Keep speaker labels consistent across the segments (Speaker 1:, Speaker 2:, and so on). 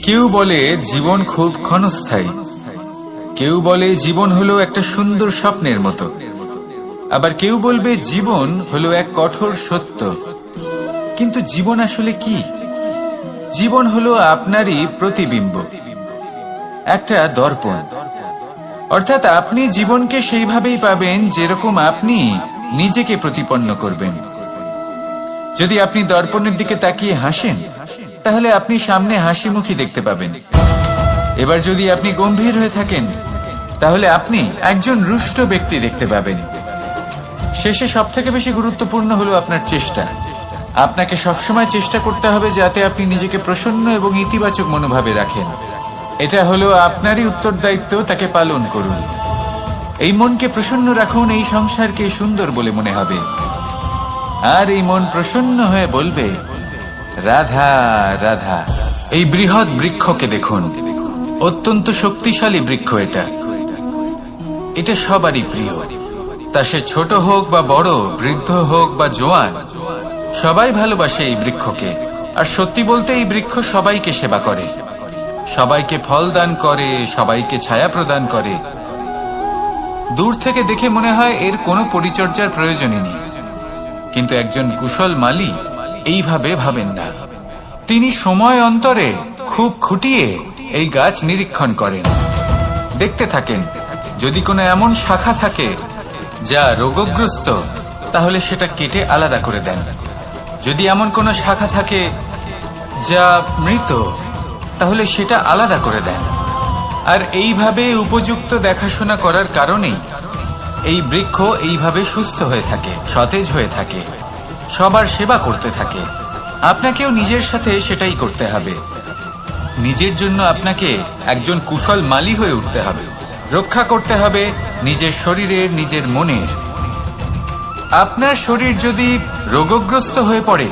Speaker 1: কেউ বলে জীবন খুব ক্ষণস্থায়ী, কেউ বলে জীবন হলো একটা সুন্দর স্বপ্নের মতো, আবার কেউ বলবে জীবন হলো এক কঠোর সত্য। কিন্তু জীবন আসলে কি? জীবন হলো আপনারই প্রতিবিম্ব, একটা দর্পণ। অর্থাৎ আপনি জীবনকে সেইভাবেই পাবেন যেরকম আপনি নিজেকে প্রতিপন্ন করবেন। যদি আপনি দর্পণের দিকে তাকিয়ে হাসেন, তাহলে আপনি সামনে হাসি মুখী দেখতে পাবেন। এবার যদি আপনি গম্ভীর হয়ে থাকেন, তাহলে আপনি একজন রুষ্ট ব্যক্তি দেখতে পাবেন। শেষে সবথেকে বেশি গুরুত্বপূর্ণ হলো আপনার চেষ্টা। আপনাকে সবসময় চেষ্টা করতে হবে যাতে আপনি নিজেকে প্রসন্ন এবং ইতিবাচক মনোভাবে রাখেন। এটা হলো আপনারই উত্তরদায়িত্ব, তাকে পালন করুন। এই মনকে প্রসন্ন রাখুন, এই সংসারকে সুন্দর বলে মনে হবে। আর এই মন প্রসন্ন হয়ে বলবে, রাধা রাধা। এই বৃহৎ বৃক্ষকে দেখুন, অত্যন্ত শক্তিশালী বৃক্ষ। এটা সবারই প্রিয়। তা সে ছোট হোক বা বড়, বৃদ্ধ হোক বা জোয়ান, সবাই ভালোবাসে এই বৃক্ষকে। আর সত্যি বলতে এই বৃক্ষ সবাইকে সেবা করে, সবাইকে ফল দান করে, সবাইকে ছায়া প্রদান করে। দূর থেকে দেখে মনে হয় এর কোনো পরিচর্যার প্রয়োজনই নেই, কিন্তু একজন কুশল মালী এইভাবে ভাবেন না। তিনি সময় অন্তরে খুব খুঁটিয়ে এই গাছ নিরীক্ষণ করেন, দেখতে থাকেন। যদি কোনো এমন শাখা থাকে যা রোগগ্রস্ত, তাহলে সেটা কেটে আলাদা করে দেন। যদি এমন কোনো শাখা থাকে যা মৃত, তাহলে সেটা আলাদা করে দেন। আর এইভাবে উপযুক্ত দেখাশোনা করার কারণেই এই বৃক্ষ এইভাবে সুস্থ হয়ে থাকে, সতেজ হয়ে থাকে, সবার সেবা করতে থাকে। আপনাকেও নিজের সাথে সেটাই করতে হবে। নিজের জন্য আপনাকে একজন কুশল মালী হয়ে উঠতে হবে। রক্ষা করতে হবে নিজের শরীরের, নিজের মনের। আপনার শরীর যদি রোগগ্রস্ত হয়ে পড়ে,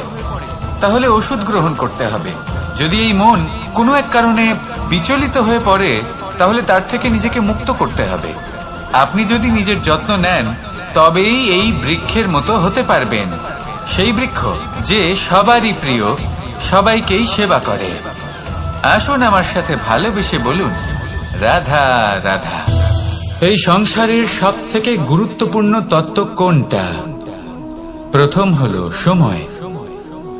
Speaker 1: তাহলে ওষুধ গ্রহণ করতে হবে। যদি এই মন কোনো এক কারণে বিচলিত হয়ে পড়ে, তাহলে তার থেকে নিজেকে মুক্ত করতে হবে। আপনি যদি নিজের যত্ন নেন, তবেই এই বৃক্ষের মতো হতে পারবেন। সেই বৃক্ষ যে সবারই প্রিয়, সবাইকেই সেবা করে। আসুন আমার সাথে ভালোবেসে বলুন, রাধা রাধা। এই সংসারের সব থেকে গুরুত্বপূর্ণ তত্ত্ব কোনটা? প্রথম হলো সময়।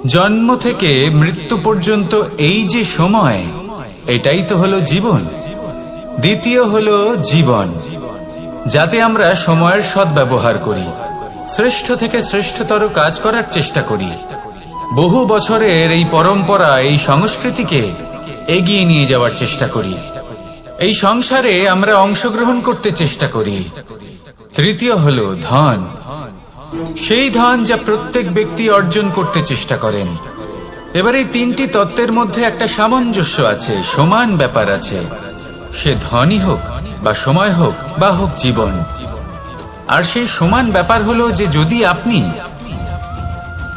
Speaker 1: জন্ম থেকে মৃত্যু পর্যন্ত এই যে সময়, এটাই তো হলো জীবন। দ্বিতীয় হলো জীবন, যাতে আমরা সময়ের সদ্ব্যবহার করি, শ্রেষ্ঠ থেকে শ্রেষ্ঠতর কাজ করার চেষ্টা করি। বহু বছরের এই পরম্পরা, এই সংস্কৃতিকে এগিয়ে নিয়ে যাওয়ার চেষ্টা করি। এই সংসারে আমরা অংশগ্রহণ করতে চেষ্টা করি। তৃতীয় হলো ধন, সেই ধন যা প্রত্যেক ব্যক্তি অর্জন করতে চেষ্টা করেন। এবার এই তিনটি তত্ত্বের মধ্যে একটা সামঞ্জস্য আছে, সমান ব্যাপার আছে। সে ধনই হোক বা সময় হোক বা হোক জীবন। আর সেই সমান ব্যাপার হলো যে যদি আপনি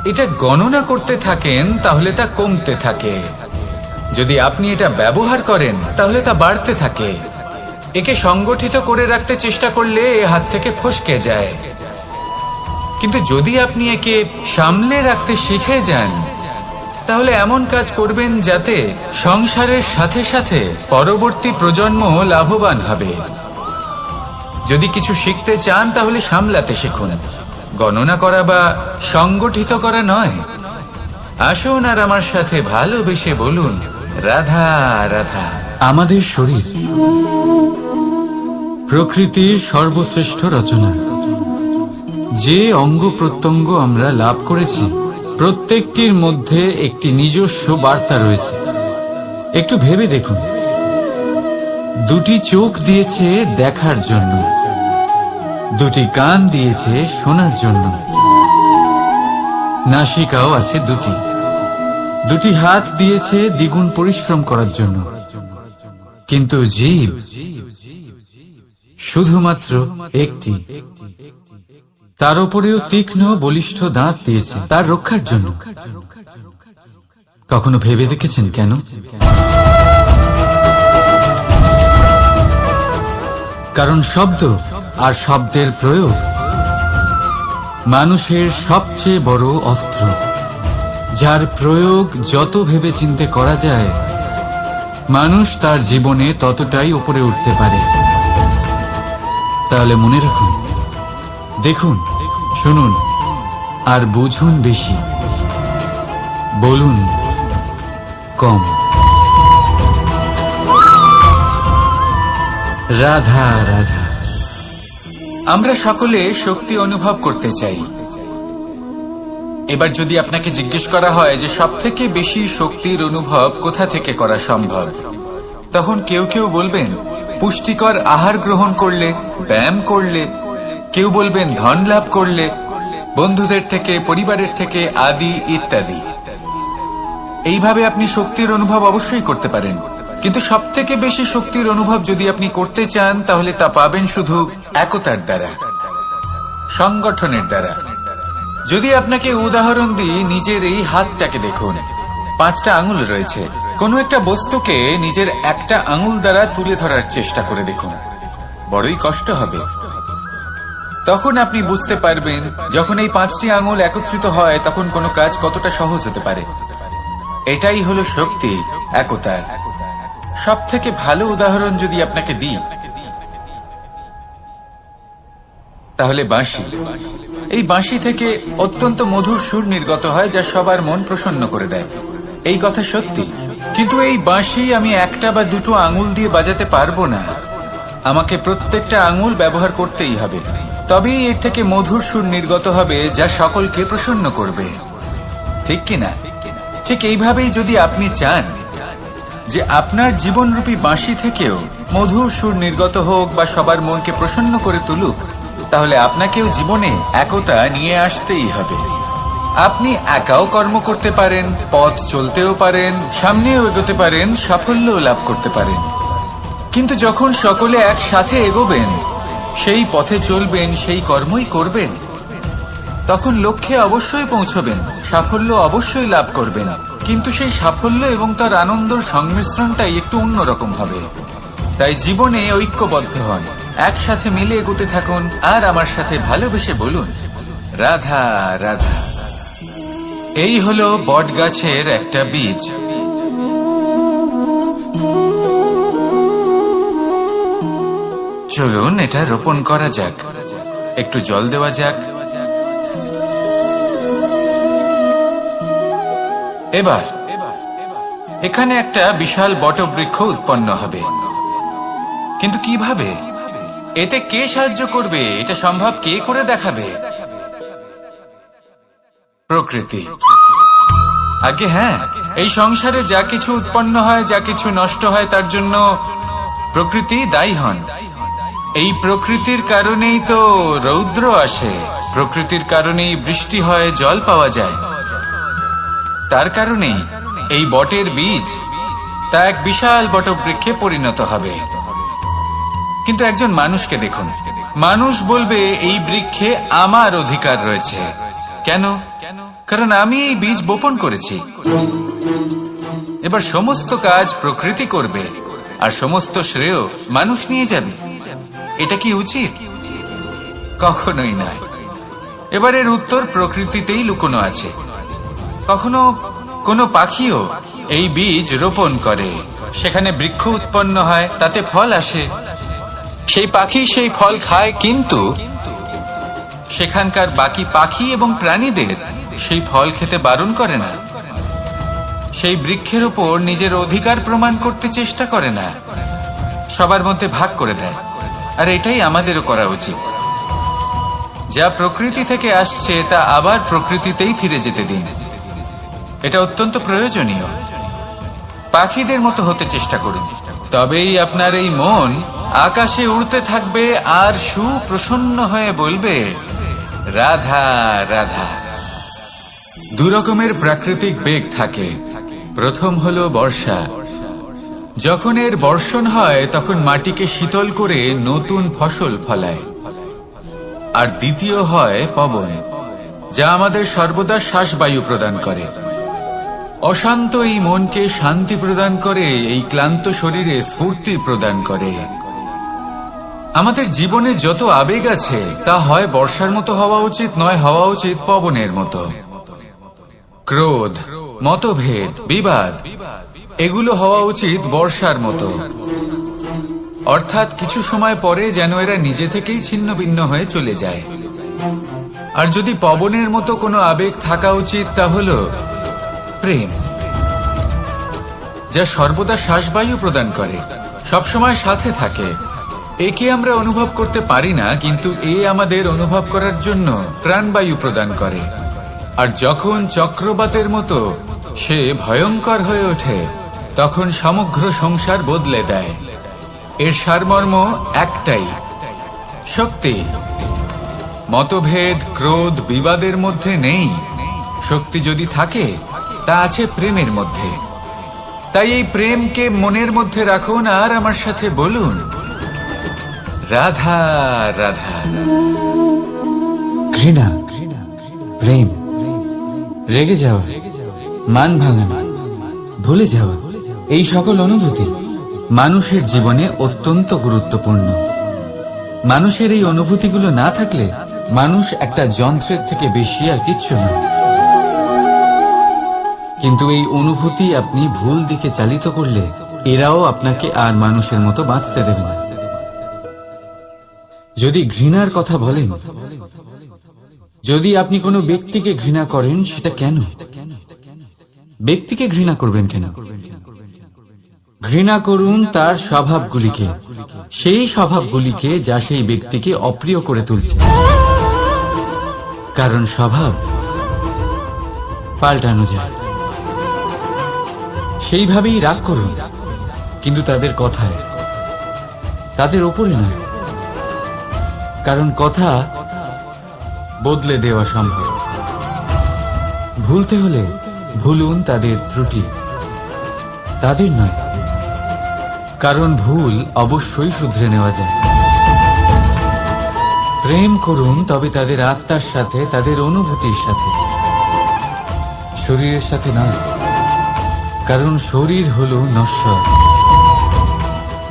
Speaker 1: এটা গণনা করতে থাকেন, তাহলে তা কমতে থাকে। যদি আপনি এটা ব্যবহার করেন, তাহলে তা বাড়তে থাকে। একে সংগঠিত করে রাখতে চেষ্টা করলে এ হাত থেকে ফসকে যায়। কিন্তু যদি আপনি একে সামলে রাখতে শিখে যান, তাহলে এমন কাজ করবেন যাতে সংসারের সাথে সাথে পরবর্তী প্রজন্ম লাভবান হবে। যদি কিছু শিখতে চান, তাহলে সামলাতে শিখুন, গণনা করা বা সংগঠিত করা নয়। আসুন আর আমার সাথে ভালোবেসে বলুন, রাধা রাধা।
Speaker 2: আমাদের শরীর প্রকৃতির সর্বশ্রেষ্ঠ রচনা। যে অঙ্গ প্রত্যঙ্গ আমরা লাভ করেছি, প্রত্যেকটির মধ্যে একটি নিজস্ব বার্তা রয়েছে। একটু ভেবে দেখুন, দুটি চোখ দিয়েছে দেখার জন্য, দুটি কান দিয়েছে শোনার জন্য, নাসিকাও আছে দুটি, দুটি হাত দিয়েছে দ্বিগুণ পরিশ্রম করার জন্য। কিন্তু জীব শুধুমাত্র একটি। তার উপরেও তীক্ষ্ণ বলিষ্ঠ দাঁত দিয়েছে তার রক্ষার জন্য। কখনো ভেবে দেখেছেন কেন? কারণ শব্দ আর শব্দের প্রয়োগ মানুষের সবচেয়ে বড় অস্ত্র, যার প্রয়োগ যত ভেবে চিন্তে করা যায়, মানুষ তার জীবনে ততটাই উপরে উঠতে পারে। তাহলে মনে রাখুন, দেখুন, শুনুন আর বুঝুন বেশি, বলুন কম। রাধা রাধা।
Speaker 1: আমরা সকলে শক্তি অনুভব করতে চাই। এবার যদি আপনাকে জিজ্ঞেস করা হয় যে সবথেকে বেশি শক্তির অনুভব কোথা থেকে করা সম্ভব, তখন কেউ কেউ বলবেন পুষ্টিকর আহার গ্রহণ করলে, ব্যায়াম করলে, কেউ বলবেন ধন লাভ করলে, বন্ধুদের থেকে, পরিবারের থেকে, আদি ইত্যাদি। এইভাবে আপনি শক্তির অনুভব অবশ্যই করতে পারেন, কিন্তু সবথেকে বেশি শক্তির অনুভব যদি আপনি করতে চান তাহলে তা পাবেন শুধু একতার দ্বারা, সংগঠনের দ্বারা। যদি আপনাকে উদাহরণ দিই, নিজের এই হাতটাকে দেখুন, 5টা আঙুল রয়েছে। কোনো একটা বস্তুকে নিজের একটা আঙুল দ্বারা তুলে ধরার চেষ্টা করে দেখুন, বড়ই কষ্ট হবে। তখন আপনি বুঝতে পারবেন যখন এই 5টি আঙুল একত্রিত হয় তখন কোনো কাজ কতটা সহজ হতে পারে। এটাই হলো শক্তি, একতার। সব থেকে ভালো উদাহরণ যদি আপনাকে দিই তাহলে বাঁশি। এই বাঁশি থেকে অত্যন্ত মধুর সুর নির্গত হয় যা সবার মন প্রসন্ন করে দেয়। এই কথা সত্যি, কিন্তু এই বাঁশি আমি একটা বা দুটো আঙুল দিয়ে বাজাতে পারবো না। আমাকে প্রত্যেকটা আঙুল ব্যবহার করতেই হবে, তবেই এর থেকে মধুর সুর নির্গত হবে যা সকলকে প্রসন্ন করবে, ঠিক কিনা? ঠিক এইভাবেই যদি আপনি চান যে আপনার জীবনরূপী বাঁশি থেকেও মধুর সুর নির্গত হোক বা সবার মনকে প্রসন্ন করে তুলুক, তাহলে আপনাকেও জীবনে একতা নিয়ে আসতেই হবে। আপনি একাও কর্ম করতে পারেন, পথ চলতেও পারেন, সামনেও এগোতে পারেন, সাফল্যও লাভ করতে পারেন। কিন্তু যখন সকলে একসাথে এগোবেন, সেই পথে চলবেন, সেই কর্মই করবেন, তখন লক্ষ্যে অবশ্যই পৌঁছবেন, সাফল্য অবশ্যই লাভ করবেন। কিন্তু সেই সাফল্য এবং তার আনন্দর সংমিশ্রণটাই একটু অন্যরকম হবে। তাই জীবনে ঐক্যবদ্ধ হন, একসাথে মিলে এগোতে থাকুন, আর আমার সাথে ভালোবেসে বলুন রাধা রাধা। এই হলো বট গাছের একটা বীজ। চলুন এটা রোপণ করা যাক, একটু জল দেওয়া যাক। এবার এখানে একটা বিশাল বটবৃক্ষ উৎপন্ন হবে, কিন্তু কিভাবে? এতে কে সাহায্য করবে? এটা সম্ভব কে করে দেখাবে? প্রকৃতি। আগে হ্যাঁ, এই সংসারে যা কিছু উৎপন্ন হয়, যা কিছু নষ্ট হয়, তার জন্য প্রকৃতি দায়ী হন। এই প্রকৃতির কারণেই তো রৌদ্র আসে, প্রকৃতির কারণেই বৃষ্টি হয়, জল পাওয়া যায়। তার কারণেই এই বটের বীজ তা এক বিশাল বটবৃক্ষে পরিণত হবে। কিন্তু একজন মানুষকে দেখুন, মানুষ বলবে এই বৃক্ষে আমার অধিকার রয়েছে। কেন? কারণ আমি এই বীজ বপন করেছি। এবার সমস্ত কাজ প্রকৃতি করবে আর সমস্ত শ্রেয় মানুষ নিয়ে যাবে। এটা কি উচিত? কখনোই নয়। এবার এর উত্তর প্রকৃতিতেই লুকোনো আছে। কখনো কোনো পাখিও এই বীজ রোপণ করে, সেখানে বৃক্ষ উৎপন্ন হয়, তাতে ফল আসে, সেই পাখি সেই ফল খায়, কিন্তু সেখানকার বাকি পাখি এবং প্রাণীদের সেই ফল খেতে বারণ করে না। সেই বৃক্ষের উপর নিজের অধিকার প্রমাণ করতে চেষ্টা করে না, সবার মধ্যে ভাগ করে দেয়। আর এটাই আমাদেরও করা উচিত। যা প্রকৃতি থেকে আসছে তা আবার প্রকৃতিতেই ফিরে যেতে দিন। এটা অত্যন্ত প্রয়োজনীয়। পাখিদের মতো হতে চেষ্টা করুন, তবেই আপনার এই মন আকাশে উড়তে থাকবে আর সুপ্রসন্ন হয়ে বলবে রাধা রাধা। দু রকমের প্রাকৃতিক বেগ থাকে। প্রথম হলো বর্ষা। যখন এর বর্ষণ হয় তখন মাটিকে শীতল করে নতুন ফসল ফলায়। আর দ্বিতীয় হয় পবন, যা আমাদের সর্বদা শ্বাসবায়ু প্রদান করে। অশান্ত এই মনকে শান্তি প্রদান করে, এই ক্লান্ত শরীরে স্ফূর্তি প্রদান করে। আমাদের জীবনে যত আবেগ আছে তা হয় বর্ষার মতো হওয়া উচিত, নয় হওয়া উচিত পবনের মতো। ক্রোধ, মতভেদ, বিবাদ এগুলো হওয়া উচিত বর্ষার মতো, অর্থাৎ কিছু সময় পরে যেন এরা নিজে থেকেই ছিন্ন ভিন্ন হয়ে চলে যায়। আর যদি পবনের মতো কোনো আবেগ থাকা উচিত, তা হল প্রেম, যা সর্বদা শ্বাসবায়ু প্রদান করে, সবসময় সাথে থাকে। একে আমরা অনুভব করতে পারি না, কিন্তু এ আমাদের অনুভব করার জন্য প্রাণবায়ু প্রদান করে। আর যখন চক্রবাতের মতো সে ভয়ঙ্কর হয়ে ওঠে, তখন সমগ্র সংসার বদলে দেয়। এর সারমর্ম একটাই, শক্তি। মতভেদ, ক্রোধ, বিবাদের মধ্যে নেই। শক্তি যদি থাকে, তা আছে প্রেমের মধ্যে। তাই এই প্রেমকে মনের মধ্যে রাখুন আর আমার সাথে বলুন, রাধা রাধা।
Speaker 2: ঘৃণা, প্রেম, রেগে যাওয়া, মান ভাঙানো, ভুলে যাওয়া, এই সকল অনুভূতি মানুষের জীবনে অত্যন্ত গুরুত্বপূর্ণ। মানুষের এই অনুভূতিগুলো না থাকলে মানুষ একটা যন্ত্রের থেকে বেশি আর কিচ্ছু না। কিন্তু এই অনুভূতি আপনি ভুল দিকে চালিত করলে এরাও আপনাকে আর মানুষের মতো বাঁচতে দেবে না। যদি ঘৃণার কথা বলেন, যদি আপনি কোনো ব্যক্তিকে ঘৃণা করেন, সেটা কেন? ব্যক্তিকে ঘৃণা করবেন কেন? ঘৃণা করুন তার স্বভাবগুলিকে, সেই স্বভাবগুলিকে যা সেই ব্যক্তিকে অপ্রিয় করে তুলছে। কারণ স্বভাব পাল্টানো যায়। সেইভাবেই রাগ করুন, কিন্তু তাদের কথায়, তাদের ওপরে না। কারণ কথা বদলে দেওয়া সম্ভব। ভুলতে হলে ভুলুন তাদের ত্রুটি, তাদের নয়। কারণ ভুল অবশ্যই শুধরে নেওয়া যায়। প্রেম করুন, তবে তাদের আত্মার সাথে, তাদের অনুভূতির সাথে, শরীরের সাথে নয়। কারণ শরীর হল নশ্বর।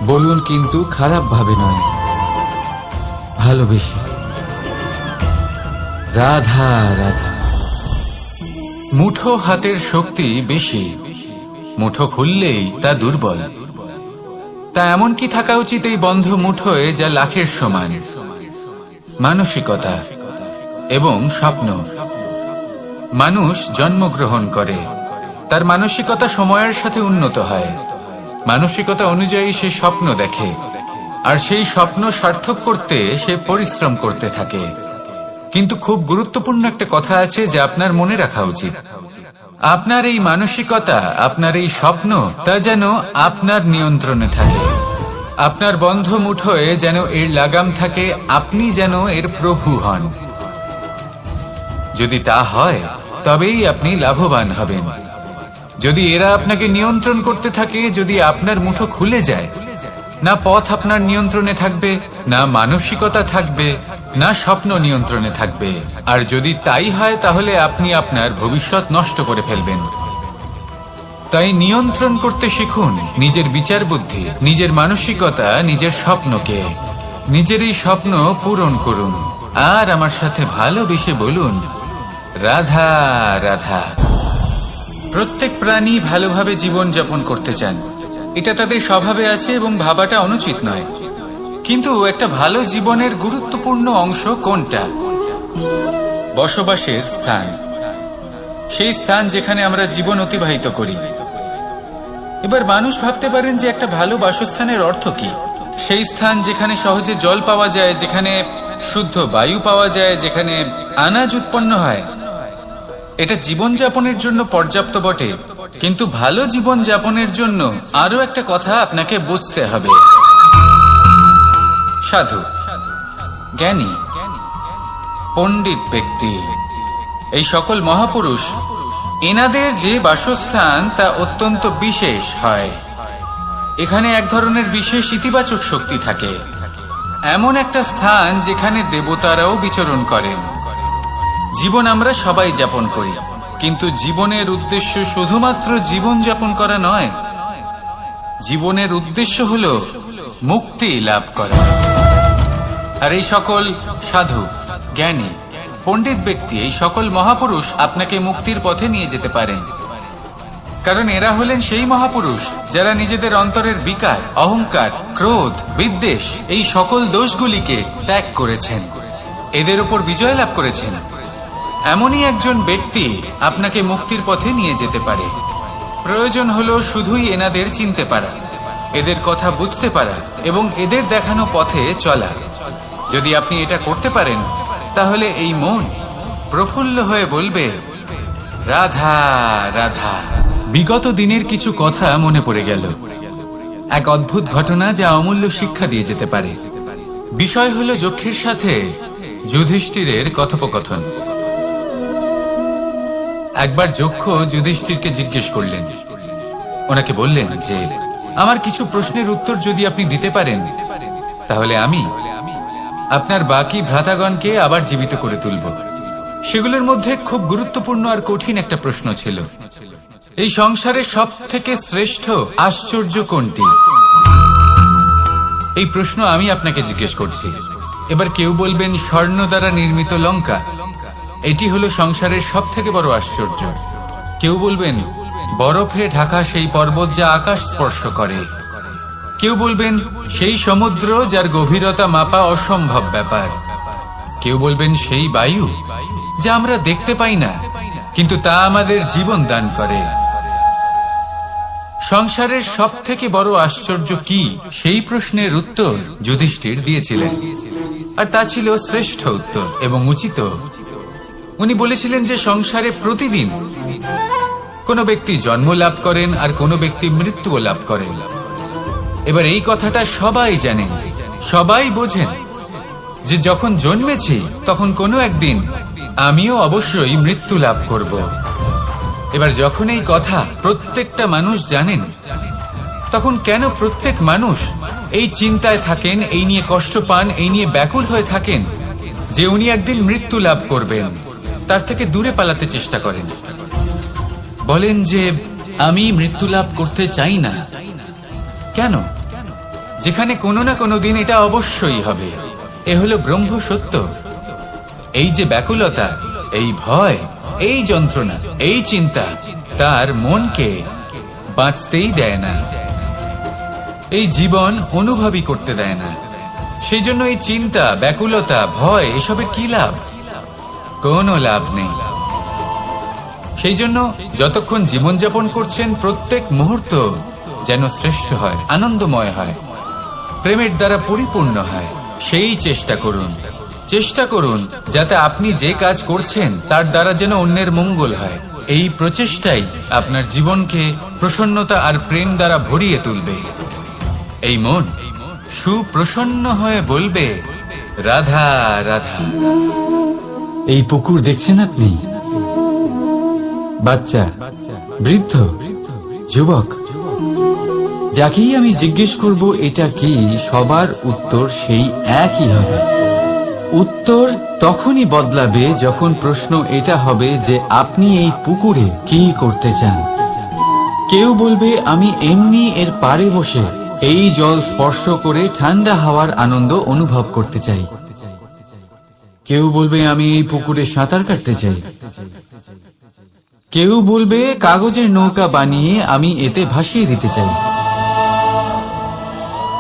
Speaker 2: বলুন, কিন্তু খারাপ ভাবে নয়, ভালোবেসে। রাধা রাধা।
Speaker 1: মুঠো হাতের শক্তি বেশি, মুঠো খুললেই তা দুর্বল। তা এমন কি থাকা উচিত এই বন্ধ মুঠোয়, যা লাখের সমান? মানসিকতা এবং স্বপ্ন। মানুষ জন্মগ্রহণ করে, তার মানসিকতা সময়ের সাথে উন্নত হয়। মানসিকতা অনুযায়ী সে স্বপ্ন দেখে, আর সেই স্বপ্ন সার্থক করতে সে পরিশ্রম করতে থাকে। কিন্তু খুব গুরুত্বপূর্ণ একটা কথা আছে যা আপনার মনে রাখা উচিত। আপনার এই মানসিকতা, আপনার এই স্বপ্ন, তা যেন আপনার নিয়ন্ত্রণে থাকে। আপনার বন্ধ মুঠোয় যেন এর লাগাম থাকে, আপনি যেন এর প্রভু হন। যদি তা হয়, তবেই আপনি লাভবান হবেন। যদি এরা আপনাকে নিয়ন্ত্রণ করতে থাকে, যদি আপনার মুঠো খুলে যায়, না পথ আপনার নিয়ন্ত্রণে থাকবে, না মানসিকতা থাকবে, না স্বপ্ন নিয়ন্ত্রণে থাকবে। আর যদি তাই হয়, তাহলে আপনি আপনার ভবিষ্যৎ নষ্ট করে ফেলবেন। তাই নিয়ন্ত্রণ করতে শিখুন নিজের বিচার বুদ্ধি, নিজের মানসিকতা, নিজের স্বপ্নকে। নিজের এই স্বপ্ন পূরণ করুন আর আমার সাথে ভালোবেসে বলুন, রাধা রাধা। প্রত্যেক প্রাণী ভালোভাবে জীবন যাপন করতে চান, এটা তাদের স্বভাবে আছে এবং ভাবাটা অনুচিত নয়। কিন্তু একটা ভালো জীবনের গুরুত্বপূর্ণ অংশ কোনটা? বসবাসের স্থান। সেই স্থান যেখানে আমরা জীবন অতিবাহিত করি। এবার মানুষ ভাবতে পারেন যে একটা ভালো বাসস্থানের অর্থ কি? সেই স্থান যেখানে সহজে জল পাওয়া যায়, যেখানে শুদ্ধ বায়ু পাওয়া যায়, যেখানে আনাজ উৎপন্ন হয়। এটা জীবনযাপনের জন্য পর্যাপ্ত বটে, কিন্তু ভালো জীবন যাপনের জন্য আরো একটা কথা আপনাকে বুঝতে হবে। সাধু, জ্ঞানী, পণ্ডিত ব্যক্তি, এই সকল মহাপুরুষ, এনাদের যে বাসস্থান তা অত্যন্ত বিশেষ হয়। এখানে এক ধরনের বিশেষ ইতিবাচক শক্তি থাকে। এমন একটা স্থান যেখানে দেবতারাও বিচরণ করেন। জীবন আমরা সবাই যাপন করি, কিন্তু জীবনের উদ্দেশ্য শুধুমাত্র জীবন যাপন করা নয়। জীবনের উদ্দেশ্য হল মুক্তি লাভ করা। আর এই সকল সাধু, জ্ঞানী, পণ্ডিত ব্যক্তি, এই সকল মহাপুরুষ আপনাকে মুক্তির পথে নিয়ে যেতে পারেন। কারণ এরা হলেন সেই মহাপুরুষ যারা নিজেদের অন্তরের বিকার, অহংকার, ক্রোধ, বিদ্বেষ এই সকল দোষগুলিকে ত্যাগ করেছেন, এদের উপর বিজয় লাভ করেছেন। এমনই একজন ব্যক্তি আপনাকে মুক্তির পথে নিয়ে যেতে পারে। প্রয়োজন হলো শুধুই এনাদের চিনতে পারা, এদের কথা বুঝতে পারা এবং এদের দেখানো পথে চলা। যদি আপনি এটা করতে পারেন, তাহলে এই মন প্রফুল্ল হয়ে বলবে, রাধা রাধা। বিগত দিনের কিছু কথা মনে পড়ে গেল, এক অদ্ভুত ঘটনা যা অমূল্য শিক্ষা দিয়ে যেতে পারে। বিষয় হলো যক্ষের সাথে যুধিষ্ঠিরের কথোপকথন। একবার যক্ষ যুধিষ্ঠিরকে জিজ্ঞেস করলেন, ওনাকে বললেন যে আমার কিছু প্রশ্নের উত্তর যদি আপনি দিতে পারেন, তাহলে আমি আপনার বাকি ভ্রাতাগণকে আবার জীবিত করে তুলব। সেগুলোর মধ্যে খুব গুরুত্বপূর্ণ আর কঠিন একটা প্রশ্ন ছিল, এই সংসারের সব থেকে শ্রেষ্ঠ আশ্চর্য কোনটি? এই প্রশ্ন আমি আপনাকে জিজ্ঞেস করছি। এবার কেউ বলবেন স্বর্ণ দ্বারা নির্মিত লঙ্কা, এটি হলো সংসারের সব থেকে বড় আশ্চর্য। কেউ বলবেন বরফে ঢাকা সেই পর্বত যা আকাশ স্পর্শ করে। কেউ বলবেন সেই সমুদ্র যার গভীরতা মাপা অসম্ভব ব্যাপার। কেউ বলবেন সেই বায়ু যা আমরা দেখতে পাই না, কিন্তু তা আমাদের জীবন দান করে। সংসারের সব থেকে বড় আশ্চর্য কি, সেই প্রশ্নের উত্তর যুধিষ্ঠির দিয়েছিলেন, আর তা ছিল শ্রেষ্ঠ উত্তর এবং উচিত। উনি বলেছিলেন যে সংসারে প্রতিদিন কোনো ব্যক্তি জন্ম লাভ করেন আর কোনো ব্যক্তি মৃত্যুও লাভ করেন। এবার এই কথাটা সবাই জানেন, সবাই বোঝেন যে যখন জন্মেছি তখন কোনো একদিন আমিও অবশ্যই মৃত্যু লাভ করব। এবার যখন এই কথা প্রত্যেকটা মানুষ জানেন, তখন কেন প্রত্যেক মানুষ এই চিন্তায় থাকেন, এই নিয়ে কষ্ট পান, এই নিয়ে ব্যাকুল হয়ে থাকেন যে উনি একদিন মৃত্যু লাভ করবেন, তার থেকে দূরে পালাতে চেষ্টা করেন? বলেন যে আমি মৃত্যু লাভ করতে চাই না। কেন? যেখানে কোনো না কোনো দিন এটা অবশ্যই হবে। এ হলো ব্রহ্ম সত্য। এই যে ব্যাকুলতা, এই ভয়, এই যন্ত্রণা, এই চিন্তা তার মনকে বাঁচতেই দেয় না, এই জীবন অনুভবই করতে দেয় না। সেই জন্য এই চিন্তা, ব্যাকুলতা, ভয় এসবের কি লাভ? কোনো লাভ নেই। সেই জন্য যতক্ষণ জীবনযাপন করছেন, প্রত্যেক মুহূর্ত যেন শ্রেষ্ঠ হয়, আনন্দময় হয়, প্রেমের দ্বারা পরিপূর্ণ হয়, সেই চেষ্টা করুন। চেষ্টা করুন যাতে আপনি যে কাজ করছেন তার দ্বারা যেন অন্যের মঙ্গল হয়। এই প্রচেষ্টাই আপনার জীবনকে প্রসন্নতা আর প্রেম দ্বারা ভরিয়ে তুলবে। এই মন সুপ্রসন্ন হয়ে বলবে, রাধা রাধা।
Speaker 2: এই পুকুর দেখছেন আপনি? বাচ্চা, বৃদ্ধ, যুবক, যাকেই আমি জিজ্ঞেস করব এটা কি, সবার উত্তর সেই একই হবে। উত্তর তখনই বদলাবে যখন প্রশ্ন এটা হবে যে আপনি এই পুকুরে কি করতে চান। কেউ বলবে আমি এমনি এর পাড়ে বসে এই জল স্পর্শ করে ঠান্ডা হাওয়ার আনন্দ অনুভব করতে চাই। কেউ বলবে আমি এই পুকুরে সাঁতার কাটতে চাই। কেউ বলবে কাগজের নৌকা বানিয়ে আমি এতে ভাসিয়ে দিতে চাই।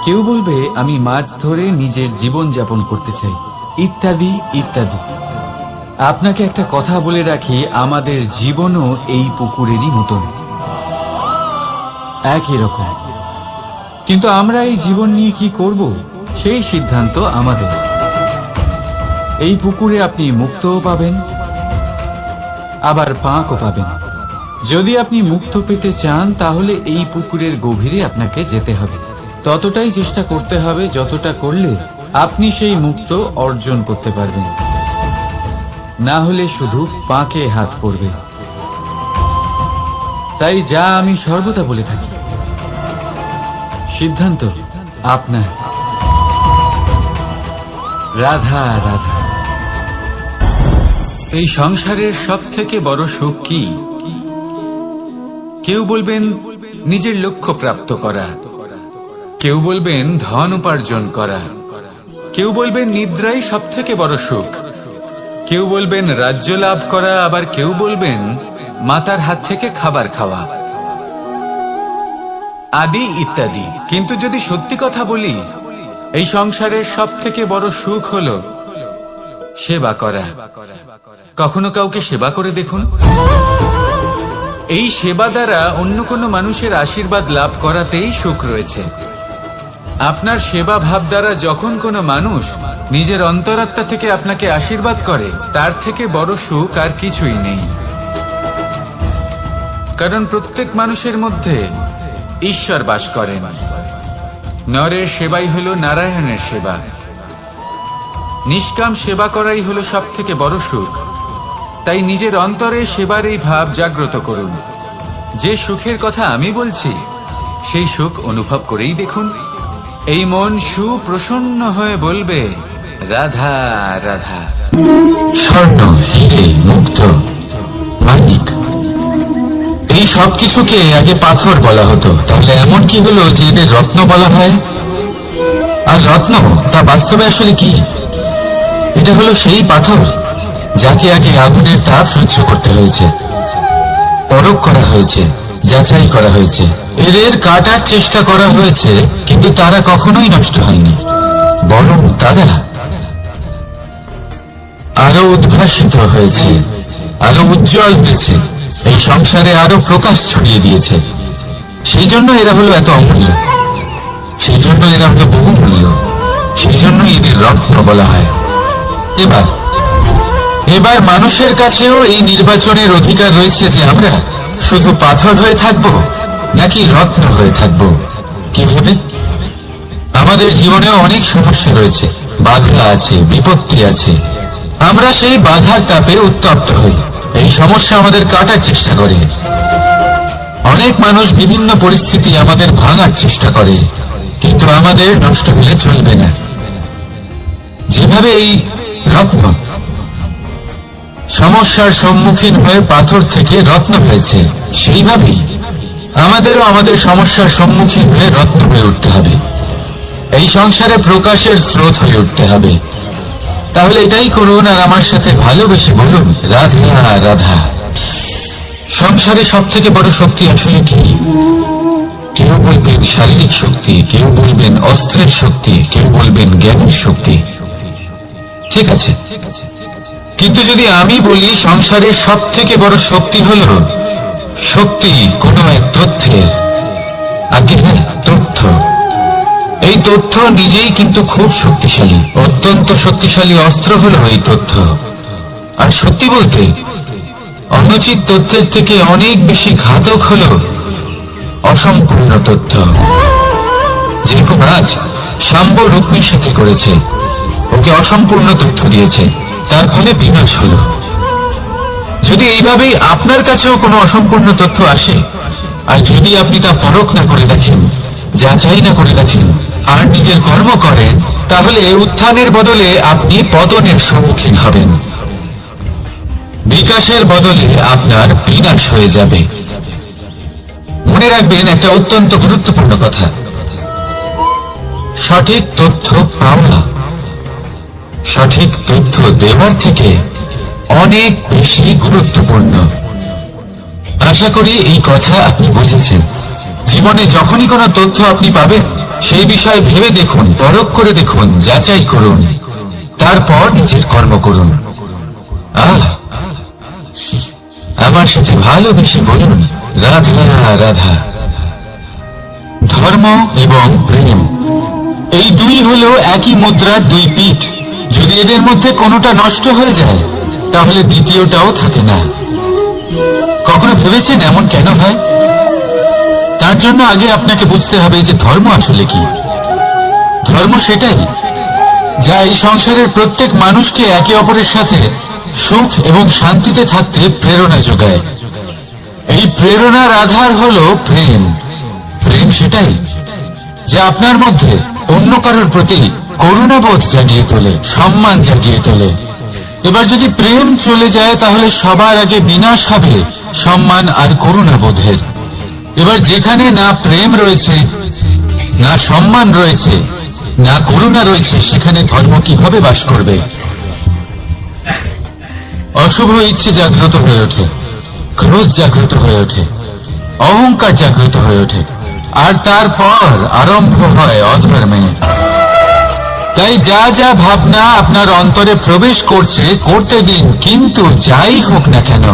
Speaker 2: কেউ বলবে আমি মাছ ধরে নিজের জীবন যাপন করতে চাই, ইত্যাদি ইত্যাদি। আপনাকে একটা কথা বলে রাখি, আমাদের জীবনও এই পুকুরেরই মতন, একই রকম। কিন্তু আমরা এই জীবন নিয়ে কি করব, সেই সিদ্ধান্ত আমাদের। এই পুকুরে আপনি মুক্তও পাবেন, আবার পাঁকও পাবেন। যদি আপনি মুক্ত পেতে চান, তাহলে এই পুকুরের গভীরে আপনাকে যেতে হবে। ততটাই চেষ্টা করতে হবে যতটা করলে আপনি সেই মুক্ত অর্জন করতে পারবেন। না হলে শুধু পাঁকে হাত পড়বে। তাই যা আমি সর্বদা বলে থাকি, সিদ্ধান্ত আপনার। রাধা রাধা।
Speaker 1: এই সংসারের সব থেকে বড় সুখ কি? কেউ বলবেন নিজের লক্ষ্য প্রাপ্ত করা, কেউ বলবেন ধন উপার্জন করা, কেউ বলবেন নিদ্রাই সব থেকে বড় সুখ, কেউ বলবেন রাজ্য লাভ করা, আবার কেউ বলবেন মাতার হাত থেকে খাবার খাওয়া। আদি ইত্যাদি। কিন্তু যদি সত্যি কথা বলি, এই সংসারের সব থেকে বড় সুখ হলো সেবা করা। কখনো কাউকে সেবা করে দেখুন। এই সেবা দ্বারা অন্য কোনো মানুষের আশীর্বাদ লাভ করাতেই সুখ রয়েছে। আপনার সেবা ভাব দ্বারা যখন কোনো মানুষ নিজের অন্তরাত্মা থেকে আপনাকে আশীর্বাদ করে, তার থেকে বড় সুখ আর কিছুই নেই। কারণ প্রত্যেক মানুষের মধ্যে ঈশ্বর বাস করেন। নরের সেবাই হলো নারায়ণের সেবা। নিষ্কাম সেবা করাই হলো সব থেকে বড় সুখ। তাই নিজের অন্তরে সেবার এই ভাব জাগ্রত করুন। যে সুখের কথা আমি বলছি, সেই সুখ অনুভব করেই দেখুন। এই মন সুপ্রসন্ন হয়ে বলবে, রাধা রাধা।
Speaker 3: স্বর্ণ, হিরে, মুক্ত, মানিক, এই সব কিছুকে আগে পাথর বলা হতো। তাহলে এমন কি হলো যে এদের রত্ন বলা হয়? আর রত্ন তা বাস্তবে আসলে কি? এটা হলো সেই পাথর যাকে আগে আগুনের তাপ সহ্য করতে হয়েছে, পরখ করা হয়েছে, যাচাই করা হয়েছে, এদের কাটার চেষ্টা করা হয়েছে, কিন্তু তারা কখনোই নষ্ট হয়নি, বরং তারা আরো উদ্ভাসিত হয়েছে, আরো উজ্জ্বল হয়েছে, এই সংসারে আরো প্রকাশ ছড়িয়ে দিয়েছে। সেই জন্য এরা হলো এত অমূল্য, সেই জন্য এরা হলো বহুমূল্য, সেই জন্য এদের রত্ন বলা হয়। এবার মানুষের কাছেও এই নির্বাচনের অধিকার রয়েছে যে আমরা শুধু পাথর হয়ে থাকব নাকি রত্ন হয়ে থাকব। কিভাবে? আমাদের জীবনেও অনেক সমস্যা রয়েছে, বাধা আছে, বিপত্তি আছে। আমরা সেই বাধার তাপে উত্তপ্ত হই, এই সমস্যা আমাদের কাটার চেষ্টা করে। অনেক মানুষ বিভিন্ন পরিস্থিতি আমাদের ভাঙার চেষ্টা করে, কিন্তু আমাদের নষ্ট হলে চলবে না। যেভাবে এই রত্ন সমস্যার সম্মুখীন হয়ে পাথর থেকে রত্ন হয়েছে, সেইভাবেই আমাদেরও আমাদের সমস্যার সম্মুখীন হয়ে রত্ন হয়ে উঠতে হবে। এই সংসারে প্রকাশের স্রোত হয়ে উঠতে হবে। তাহলে এটাই করুন আর আমার সাথে ভালোবেসে বলুন, রাধা রাধা। সংসারে সব থেকে বড় শক্তি আসলে কি? কেউ বলবেন শারীরিক শক্তি, কেউ বলবেন অস্ত্রের শক্তি, কেউ বলবেন জ্ঞানের শক্তি। ঠিক আছে, কিন্তু যদি আমি বলি সংসারের সব থেকে বড় শক্তি হল শক্তি কোনো এক তথ্যের, আগে হ্যাঁ, তথ্য। এই তথ্য নিজেই কিন্তু খুব শক্তিশালী, অত্যন্ত শক্তিশালী অস্ত্র হলো এই তথ্য। আর সত্যি বলতে, অনুচিত তথ্যের থেকে অনেক বেশি ঘাতক হলো অসম্পূর্ণ তথ্য। যেরকম আজ শাম্ব রুক্মির সাথে করেছে, ওকে অসম্পূর্ণ তথ্য দিয়েছে, তার ফলে বিনাশ হলো। যদি এইভাবেই আপনার কাছেও কোনো অসম্পূর্ণ তথ্য আসে, আর যদি আপনি তা পরখ না করে দেখেন, যাচাই না করে দেখেন, আর নিজের কর্ম করেন, তাহলে উত্থানের বদলে আপনি পতনের সম্মুখীন হবেন। বিকাশের বদলে আপনার বিনাশ হয়ে যাবে। মনে রাখবেন একটা অত্যন্ত গুরুত্বপূর্ণ কথা, সঠিক তথ্য পাওয়া সঠিক তথ্য দেওয়ার থেকে অনেক বেশি গুরুত্বপূর্ণ। আশা করি এই কথা আপনি বুঝেছেন। জীবনে যখনই কোনো তথ্য আপনি পাবেন, সেই বিষয়ে ভেবে দেখুন, পরখ করে দেখুন, যাচাই করুন, তারপর নিজের কর্ম করুন। আমার সাথে ভালোবেসে বলুন, রাধা রাধা। ধর্ম এবং প্রেম, এই দুই হলো একই মুদ্রার দুই পিঠ। যদি এদের মধ্যে কোনোটা নষ্ট হয়ে যায়, তাহলে দ্বিতীয়টাও থাকে না। কখনো ভেবেছেন এমন কেন হয়? তার জন্য আগে আপনাকে বুঝতে হবে যে ধর্ম আসলে কি। ধর্ম সেটাই যা এই সংসারের প্রত্যেক মানুষকে একে অপরের সাথে সুখ এবং শান্তিতে থাকতে প্রেরণা যোগায়। এই প্রেরণার আধার হলো প্রেম। প্রেম সেটাই যা আপনার মধ্যে অন্য কারোর প্রতি করুণাবোধ জাগিয়ে তোলে, সম্মান জাগিয়ে তোলে। এবার যদি প্রেম চলে যায়, তাহলে সবার আগে বিনাশ হবে সম্মান আর করুণাবোধের। এবার যেখানে না প্রেম রয়েছে, না সম্মান রয়েছে, না করুণা রয়েছে, সেখানে ধর্ম কিভাবে বাস করবে? অশুভ ইচ্ছে জাগ্রত হয়ে ওঠে, ক্রোধ জাগ্রত হয়ে ওঠে, অহংকার জাগ্রত হয়ে ওঠে, আর তারপর আরম্ভ হয় অধর্মের। তাই যা যা ভাবনা আপনার অন্তরে প্রবেশ করছে করতে দিন, কিন্তু যাই হোক না কেন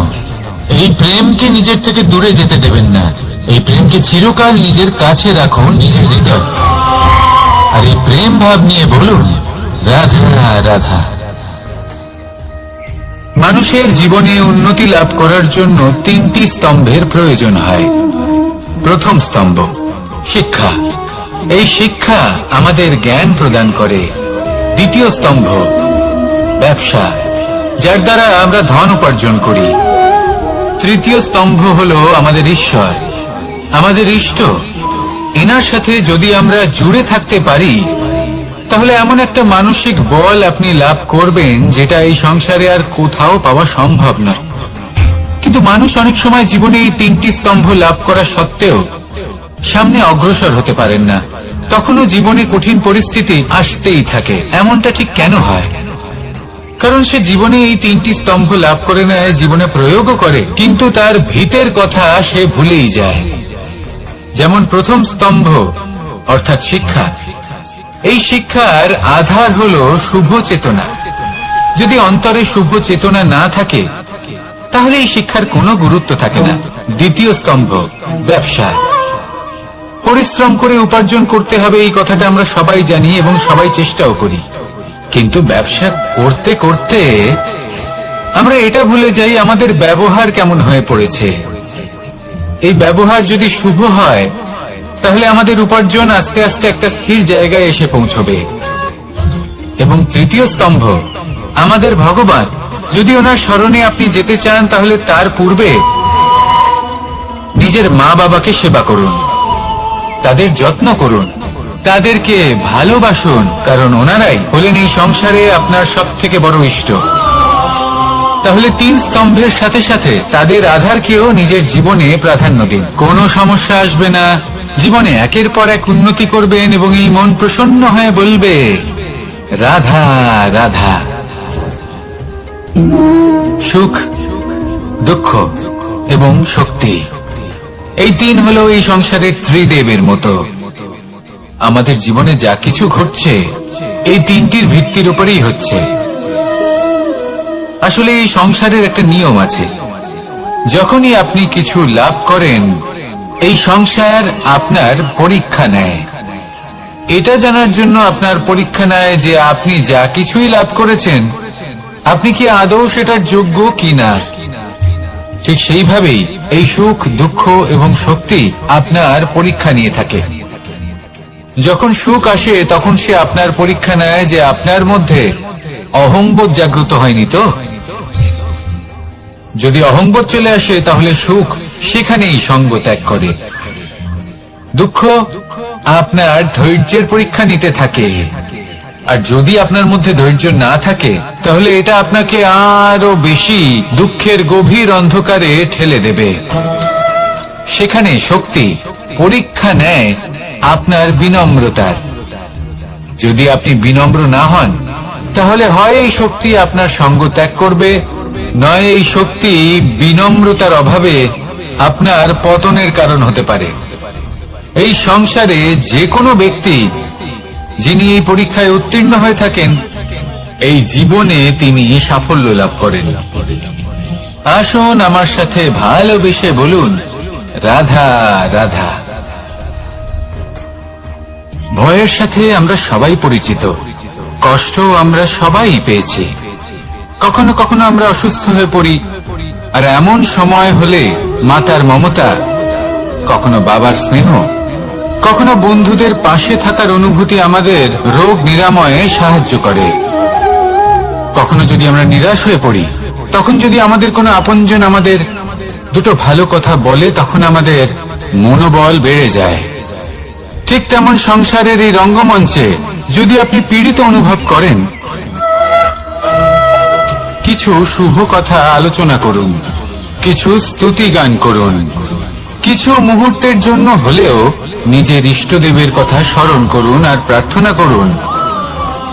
Speaker 3: এই প্রেমকে নিজের থেকে দূরে যেতে দেবেন না। এই প্রেমকে চিরকাল নিজের কাছে রাখুন, নিজের হৃদয়। আর এই প্রেম ভাব নিয়ে বলুন, রাধা রাধা।
Speaker 1: মানুষের জীবনে উন্নতি লাভ করার জন্য 3টি স্তম্ভের প্রয়োজন হয়। প্রথম স্তম্ভ শিক্ষা। এই শিক্ষা আমাদের জ্ঞান প্রদান করে। দ্বিতীয় স্তম্ভ ব্যবসা, যার দ্বারা আমরা ধন উপার্জন করি। তৃতীয় স্তম্ভ হলো আমাদের ঈশ্বর, আমাদের ইষ্ট। এনার সাথে যদি আমরা জুড়ে থাকতে পারি তাহলে এমন একটা মানসিক বল আপনি লাভ করবেন যেটা এই সংসারে আর কোথাও পাওয়া সম্ভব না। কিন্তু মানুষ অনেক সময় জীবনে এই 3টি স্তম্ভ লাভ করা সত্ত্বেও সামনে অগ্রসর হতে পারেন না। তখনও জীবনে কঠিন পরিস্থিতি আসতেই থাকে। এমনটা ঠিক কেন হয়? কারণ সে জীবনে এই 3টি স্তম্ভ লাভ করে নেয়, জীবনে প্রয়োগও করে, কিন্তু তার ভিতের কথা সে ভুলেই যায়। যেমন প্রথম স্তম্ভ অর্থাৎ শিক্ষা। এই শিক্ষার আধার হলো শুভ চেতনা। যদি অন্তরে শুভ চেতনা না থাকে তাহলে এই শিক্ষার কোনো গুরুত্ব থাকে না। দ্বিতীয় স্তম্ভ ব্যবসা। পরিশ্রম করে উপার্জন করতে হবে, এই কথাটা আমরা সবাই জানি এবং সবাই চেষ্টাও করি। কিন্তু ব্যবসা করতে করতে আমরা এটা ভুলে যাই আমাদের ব্যবহার কেমন হয়ে পড়েছে। এই ব্যবহার যদি শুভ হয় তাহলে আমাদের উপার্জন আস্তে আস্তে একটা স্থির জায়গায় এসে পৌঁছবে। এবং তৃতীয় স্তম্ভ আমাদের ভগবান। যদি ওনার স্মরণে আপনি যেতে চান তাহলে তার পূর্বে নিজের মা বাবাকে সেবা করুন, তাদের যত্ন করুন, তাদেরকে ভালোবাসুন, কারণ ওনারাই হলেন এই সংসারে আপনার সবথেকে বড় ইষ্ট। তাহলে 3 স্তম্ভের সাথে সাথে তাদের আধারকেও নিজের জীবনে প্রাধান্য দিন। কোনো সমস্যা আসবে না, জীবনে একের পর এক উন্নতি করবেন এবং এই মন প্রসন্ন হয়ে বলবে রাধা রাধা। সুখ, দুঃখ এবং শক্তি, এই 3 হলো এই সংসারের ত্রিদেবের মতো। আমাদের জীবনে যা কিছু ঘটছে এই 3টির ভিত্তির উপরেই হচ্ছে। আসলে এই সংসারের একটা নিয়ম আছে, যখনই আপনি কিছু লাভ করেন এই সংসার আপনার পরীক্ষা নেয়। এটা জানার জন্য আপনার পরীক্ষা নেয় যে আপনি যা কিছুই লাভ করেছেন আপনি কি আদৌ সেটার যোগ্য কিনা। ঠিক সেইভাবেই এই সুখ, দুঃখ এবং শক্তি আপনার পরীক্ষা নিয়ে থাকে। যখন সুখ আসে তখন সে আপনার পরীক্ষা নেয় যে আপনার মধ্যে অহংবোধ জাগ্রত হয়নি তো। যদি অহংবোধ চলে আসে তাহলে সুখ সেখানেই সঙ্গ ত্যাগ করে। দুঃখ আপনার ধৈর্যের পরীক্ষা নিতে থাকে, আর যদি আপনার মধ্যে ধৈর্য না থাকে তাহলে এটা আপনাকে আরো বেশি দুঃখের গভীর অন্ধকারে ঠেলে দেবে। সেখানে শক্তি পরীক্ষা নেয় আপনার বিনম্রতার। যদি আপনি বিনম্র না হন তাহলে হয় এই শক্তি আপনার সঙ্গ ত্যাগ করবে, নয় এই শক্তি বিনম্রতার অভাবে আপনার পতনের কারণ হতে পারে। এই সংসারে যে কোনো ব্যক্তি যিনি এই পরীক্ষায় উত্তীর্ণ হয়ে থাকেন এই জীবনে তিনি সাফল্য লাভ করেন। আসুন আমার সাথে ভালোবেসে বলুন রাধা রাধা। ভয়ের সাথে আমরা সবাই পরিচিত, কষ্ট আমরা সবাই পেয়েছি। কখনো কখনো আমরা অসুস্থ হয়ে পড়ি, আর এমন সময় হলে মাতার মমতা, কখনো বাবার স্নেহ, কখনো বন্ধুদের পাশে থাকার অনুভূতি আমাদের রোগ নিরাময়ে সাহায্য করে। কখনো যদি আমরা নিরাশ হয়ে পড়ি তখন যদি আমাদের কোনো আপনজন আমাদের দুটো ভালো কথা বলে তখন আমাদের মনোবল বেড়ে যায়। ঠিক তেমন সংসারের এই রঙ্গমঞ্চে যদি আপনি পীড়িত অনুভব করেন কিছু শুভ কথা আলোচনা করুন, কিছু স্তুতি গান করুন, কিছু মুহূর্তের জন্য হলেও নিজের ইষ্টদেবের কথা স্মরণ করুন আর প্রার্থনা করুন।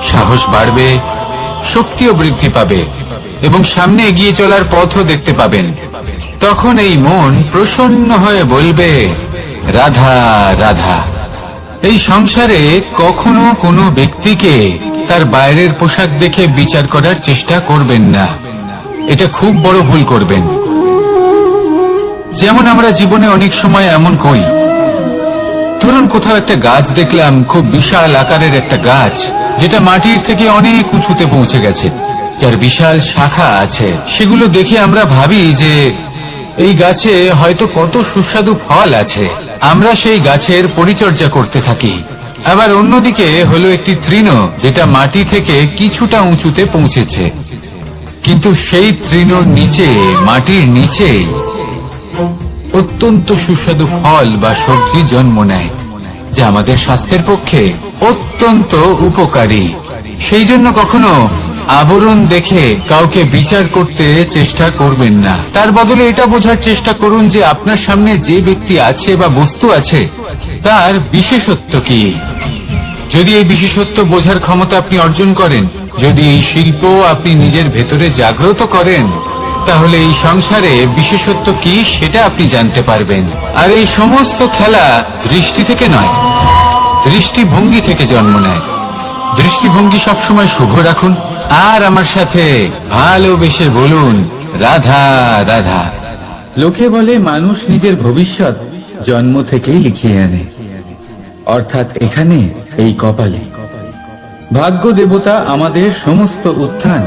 Speaker 1: সাহস বাড়বে, শক্তিও বৃদ্ধি পাবে এবং সামনে এগিয়ে চলার পথও দেখতে পাবেন। তখন এই মন প্রসন্ন হয়ে বলবে রাধা রাধা। এই সংসারে কখনো কোনো ব্যক্তিকে তার বাইরের পোশাক দেখে বিচার করার চেষ্টা করবেন না, এটা খুব বড় ভুল করবেন। যেমন আমরা জীবনে অনেক সময় এমন করি, ধরুন কোথাও একটা গাছ দেখলাম, খুব বিশাল আকারের একটা গাছ, যেটা মাটির থেকে অনেক উঁচুতে পৌঁছে গেছে, যার বিশাল শাখা আছে। সেগুলো দেখে আমরা ভাবি যে এই গাছে হয়তো কত সুস্বাদু ফল আছে, আমরা সেই গাছের পরিচর্যা করতে থাকি। আবার অন্যদিকে হলো একটি তৃণ, যেটা মাটি থেকে কিছুটা উঁচুতে পৌঁছেছে, কিন্তু সেই তৃণর নিচে, মাটির নিচে অত্যন্ত সুস্বাদু ফল বা সবজি জন্ম নেয়, যা আমাদের স্বাস্থ্যের পক্ষে অত্যন্ত উপকারী। সেই জন্য কখনো আবরণ দেখে কাউকে বিচার করতে চেষ্টা করবেন না। তার বদলে এটা বোঝার চেষ্টা করুন যে আপনার সামনে যে ব্যক্তি আছে বা বস্তু আছে, তার বিশেষত্ব কি। যদি এই বিশেষত্ব বোঝার ক্ষমতা আপনি অর্জন করেন, যদি এই শিল্প আপনি নিজের ভেতরে জাগ্রত করেন, তাহলে এই সংসারে বিশেষত্ব কি সেটা আপনি জানতে পারবেন। আর এই সমস্ত খেলা দৃষ্টি থেকে নয়, দৃষ্টিভঙ্গি থেকে জন্ম নেয়। দৃষ্টিভঙ্গি সবসময় শুভ রাখুন, আর আমার সাথে ভালোবেসে বলুন রাধা রাধা।
Speaker 2: লোকে বলে মানুষ নিজের ভবিষ্যৎ জন্ম থেকেই লিখিয়ে আনে, অর্থাৎ এখানে এই কপালে। ভাগ্য দেবতা আমাদের সমস্ত উত্থান,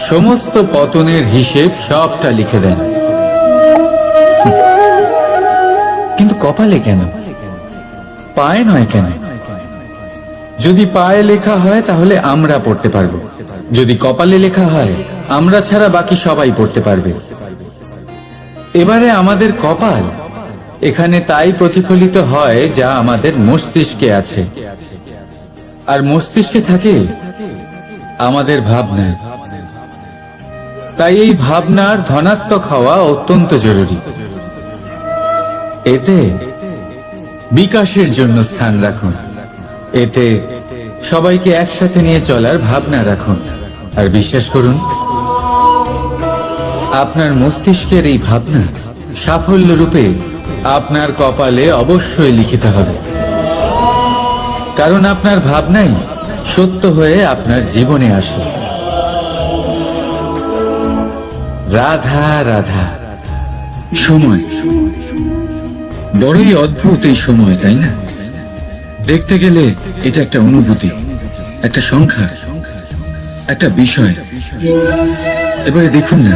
Speaker 2: সমস্ত পতনের হিসেব সবটা লিখে দেন। কিন্তু কপালে কেন, পায়ে নয় কেন? যদি পায়ে লেখা হয় তাহলে আমরা পড়তে পারবো, যদি কপালে লেখা হয় আমরা ছাড়া বাকি সবাই পড়তে পারবে। এবারে আমাদের কপাল এখানে তাই প্রতিফলিত হয় যা আমাদের মস্তিষ্কে আছে, আর মস্তিষ্কে থাকে আমাদের ভাবনা। তাই এই ভাবনার ধনাত্মক হওয়া অত্যন্ত জরুরি। এতে বিকাশের জন্য স্থান রাখুন, এতে সবাইকে একসাথে নিয়ে চলার ভাবনা রাখুন, আর বিশ্বাস করুন আপনার মস্তিষ্কের এই ভাবনা সাফল্য রূপে আপনার কপালে অবশ্যই লিখিত হবে, কারণ আপনার ভাবনাই সত্য হয়ে আপনার জীবনে আসে। রাধা রাধা। সময় বড়ই অদ্ভুত, এই সময়, তাই না? দেখতে গেলে এটা একটা অনুভূতি, একটা সংখ্যা, একটা বিষয়। এবারে দেখুন না,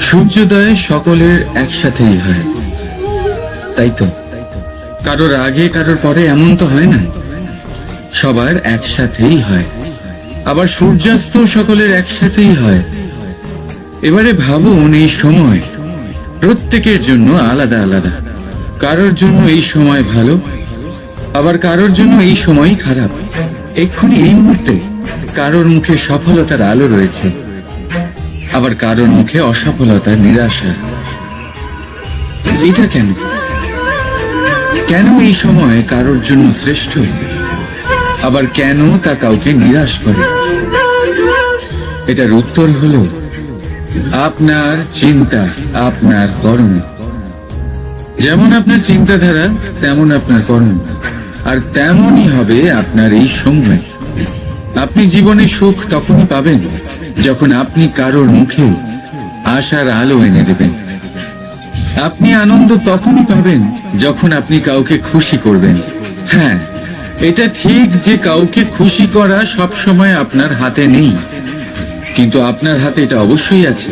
Speaker 2: সূর্যোদয় সকলের একসাথেই হয়, তাই তো? কারোর আগে কারোর পরে এমন তো হয় না, সবার একসাথেই হয়। আবার সূর্যাস্ত সকলের একসাথেই হয়। এবারে ভাবুন, এই সময় প্রত্যেকের জন্য আলাদা আলাদা। কারোর জন্য এই সময় ভালো, আবার কারোর জন্য এই সময়ই খারাপ। এক্ষুনি এই মুহূর্তে কারোর মুখে সফলতার আলো রয়েছে, আবার কারোর মুখে অসফলতার নিরাশা। এটা কেন? কেন এই সময় কারোর জন্য শ্রেষ্ঠ, আবার কেন তা কাউকে নিরাশ করে? এটার উত্তর হলো আপনার চিন্তা, আপনার কর্ম। যেমন আপনার চিন্তাধারা, তেমন আপনার কর্ম, আর তেমনই হবে আপনার এই সময়। আপনি জীবনে সুখ তখনই পাবেন যখন আপনি কারোর মুখে আশার আলো এনে দেবেন। আপনি আনন্দ তখনই পাবেন যখন আপনি কাউকে খুশি করবেন। হ্যাঁ, এটা ঠিক যে কাউকে খুশি করা সব সময় আপনার হাতে নেই, কিন্তু আপনার হাতে এটা অবশ্যই আছে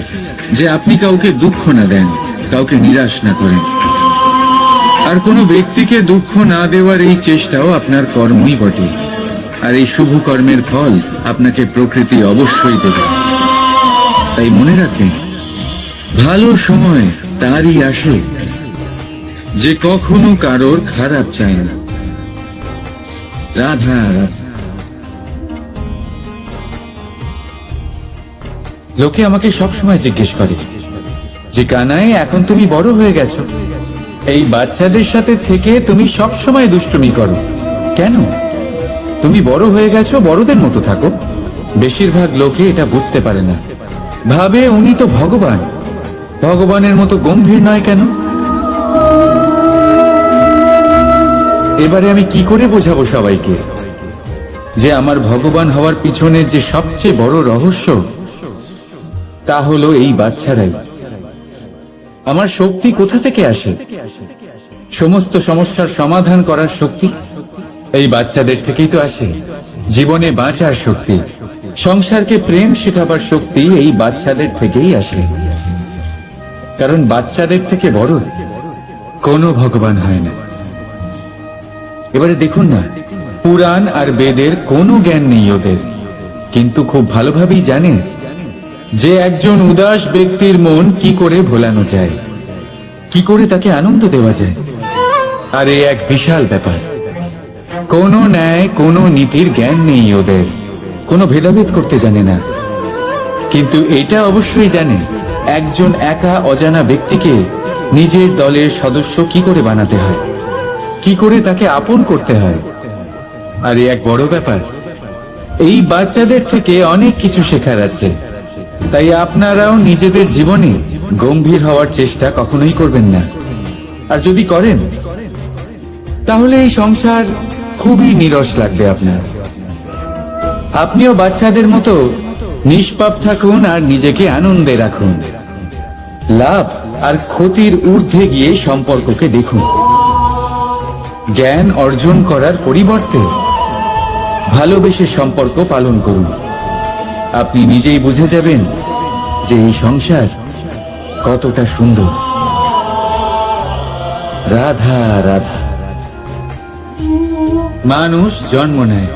Speaker 2: যে আপনি কাউকে দুঃখ না দেন, কাউকে নিরাশ না করেন। আর কোনো ব্যক্তিকে দুঃখ না দেওয়ার এই চেষ্টাও আপনার কর্মই বটে। আর এই শুভ কর্মের ফল আপনাকে প্রকৃতি অবশ্যই দেবে। তাই মনে রাখবেন, ভালো সময় তারই আসে যে কখনো কারোর খারাপ চায় না। রাধা রাধা। লোকে আমাকে সবসময় জিজ্ঞেস করে যে কানাই, এখন তুমি বড় হয়ে গেছো, এই বাচ্চাদের সাথে থেকে তুমি সবসময় দুষ্টুমি করো কেন? তুমি বড় হয়ে গেছো, বড়দের মতো থাকো। বেশিরভাগ লোকে এটা বুঝতে পারে না, ভাবে উনি তো ভগবান, ভগবানের মতো গম্ভীর নয় কেন?
Speaker 1: এবারে আমি কি করে বোঝাবো সবাইকে যে আমার ভগবান হওয়ার পিছনে যে সবচেয়ে বড় রহস্য তা হলো এই বাচ্চারাই। আমার শক্তি কোথা থেকে আসে? সমস্ত সমস্যার সমাধান করার শক্তি এই বাচ্চাদের থেকেই তো আসে। জীবনে বাঁচার শক্তি, সংসারকে প্রেম শেখাবার শক্তি এই বাচ্চাদের থেকেই আসে। কারণ বাচ্চাদের থেকে বড় কোনো ভগবান হয় না। এবারে দেখুন না, পুরাণ আর বেদের কোনো জ্ঞান নেই ওদের, কিন্তু খুব ভালোভাবেই জানে যে একজন উদাস ব্যক্তির মন কি করে ভোলানো যায়, কি করে তাকে আনন্দ দেওয়া যায়। আর এই এক বিশাল ব্যাপার। কোনো ন্যায়, কোনো নীতির জ্ঞান নেই ওদের, কোনো ভেদাভেদ করতে জানে না। কিন্তু এটা অবশ্যই জানে একজন একা অজানা ব্যক্তিকে নিজের দলের সদস্য কি করে বানাতে হয়, কি করে তাকে আপন করতে হয়। আর এক বড় ব্যাপার, এই বাচ্চাদের থেকে অনেক কিছু শেখার আছে। তাই আপনারাও নিজেদের জীবনে গম্ভীর হওয়ার চেষ্টা কখনোই করবেন না। আর যদি করেন তাহলে এই সংসার খুবই নীরস লাগবে আপনার। আপনিও বাচ্চাদের মতো নিষ্পাপ থাকুন আর নিজেকে আনন্দে রাখুন। লাভ আর ক্ষতির ঊর্ধ্বে গিয়ে সম্পর্ককে দেখুন। জ্ঞান অর্জন করার পরিবর্তে ভালোবেসে সম্পর্ক পালন করুন। আপনি নিজেই বুঝে যাবেন যে এই সংসার কতটা সুন্দর। রাধা রাধা। মানুষ জন্ম নেয়,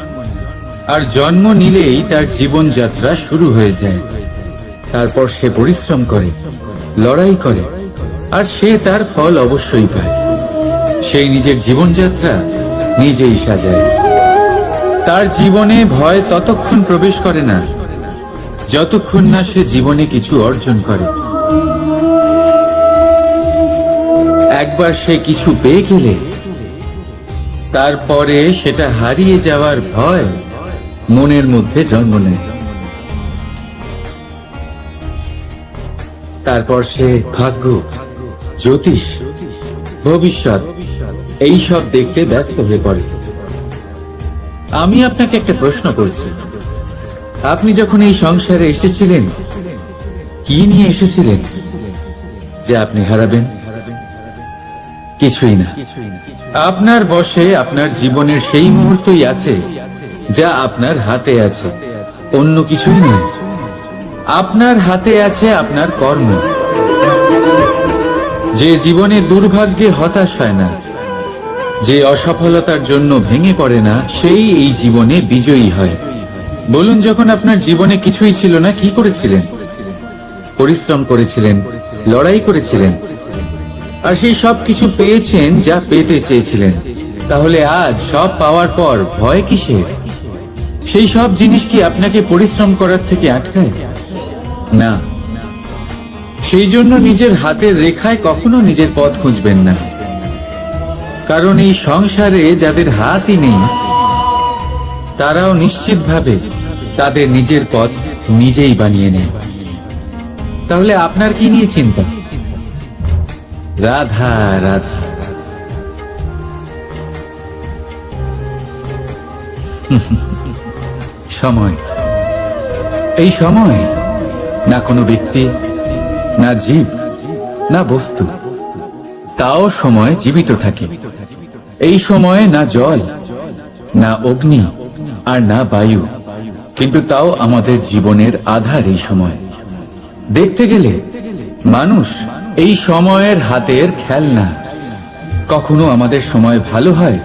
Speaker 1: আর জন্ম নিলেই তার জীবনযাত্রা শুরু হয়ে যায়। তারপর সে পরিশ্রম করে, লড়াই করে, আর সে তার ফল অবশ্যই পায়। সেই নিজের জীবনযাত্রা নিজেই সাজায়। তার জীবনে ভয় ততক্ষণ প্রবেশ করে না যতক্ষণ না সে জীবনে কিছু অর্জন করে। একবার সে কিছু পেয়ে গেলে তারপরে সেটা হারিয়ে যাওয়ার ভয় মনের মধ্যে জন্ম নেয়। তারপর সে ভাগ্য, জ্যোতিষ, ভবিষ্যৎ এই সব দেখতে ব্যস্ত হয়ে পড়ে। আমি আপনাকে একটা প্রশ্ন করছি, আপনি যখন এই সংসারে এসেছিলেন কি নিয়ে এসেছিলেন যে আপনি হারাবেন? কিছুই না। আপনার বশে আপনার জীবনের সেই মুহূর্তই আছে যা আপনার হাতে আছে, অন্য কিছুই নয়। আপনার হাতে আছে আপনার কর্ম। যে জীবনে দুর্ভাগ্যে হতাশ হয় না, যে অসফলতার জন্য ভেঙে পড়ে না, সেই এই জীবনে বিজয়ী হয়। বলুন, যখন আপনার জীবনে কিছুই ছিল না কি করেছিলেন? পরিশ্রম করেছিলেন, লড়াই করেছিলেন, আর সেই সব কিছু পেয়েছেন যা পেতে চেয়েছিলেন। তাহলে আজ সব পাওয়ার পর ভয় কিসের? সেই সব জিনিস কি আপনাকে পরিশ্রম করার থেকে আটকায়? না। সেই জন্য নিজের হাতের রেখায় কখনো নিজের পথ খুঁজবেন না। কারণ এই সংসারে যাদের হাতই নেই তারাও নিশ্চিতভাবে তাদের নিজের পথ নিজেই বানিয়ে নেয়। তাহলে আপনার কি নিয়ে চিন্তা? রাধা রাধা। সময়, এই সময় না কোনো ব্যক্তি, না জীব, না বস্তু, তাও সময় জীবিত থাকে। এই সময়ে না জল, না অগ্নি, আর না বায়ু, কিন্তু তাও আমাদের জীবনের আধার এই সময়। দেখতে গেলে মানুষ এই সময়ের হাতের খেলনা। কখনো আমাদের সময় ভালো হয়,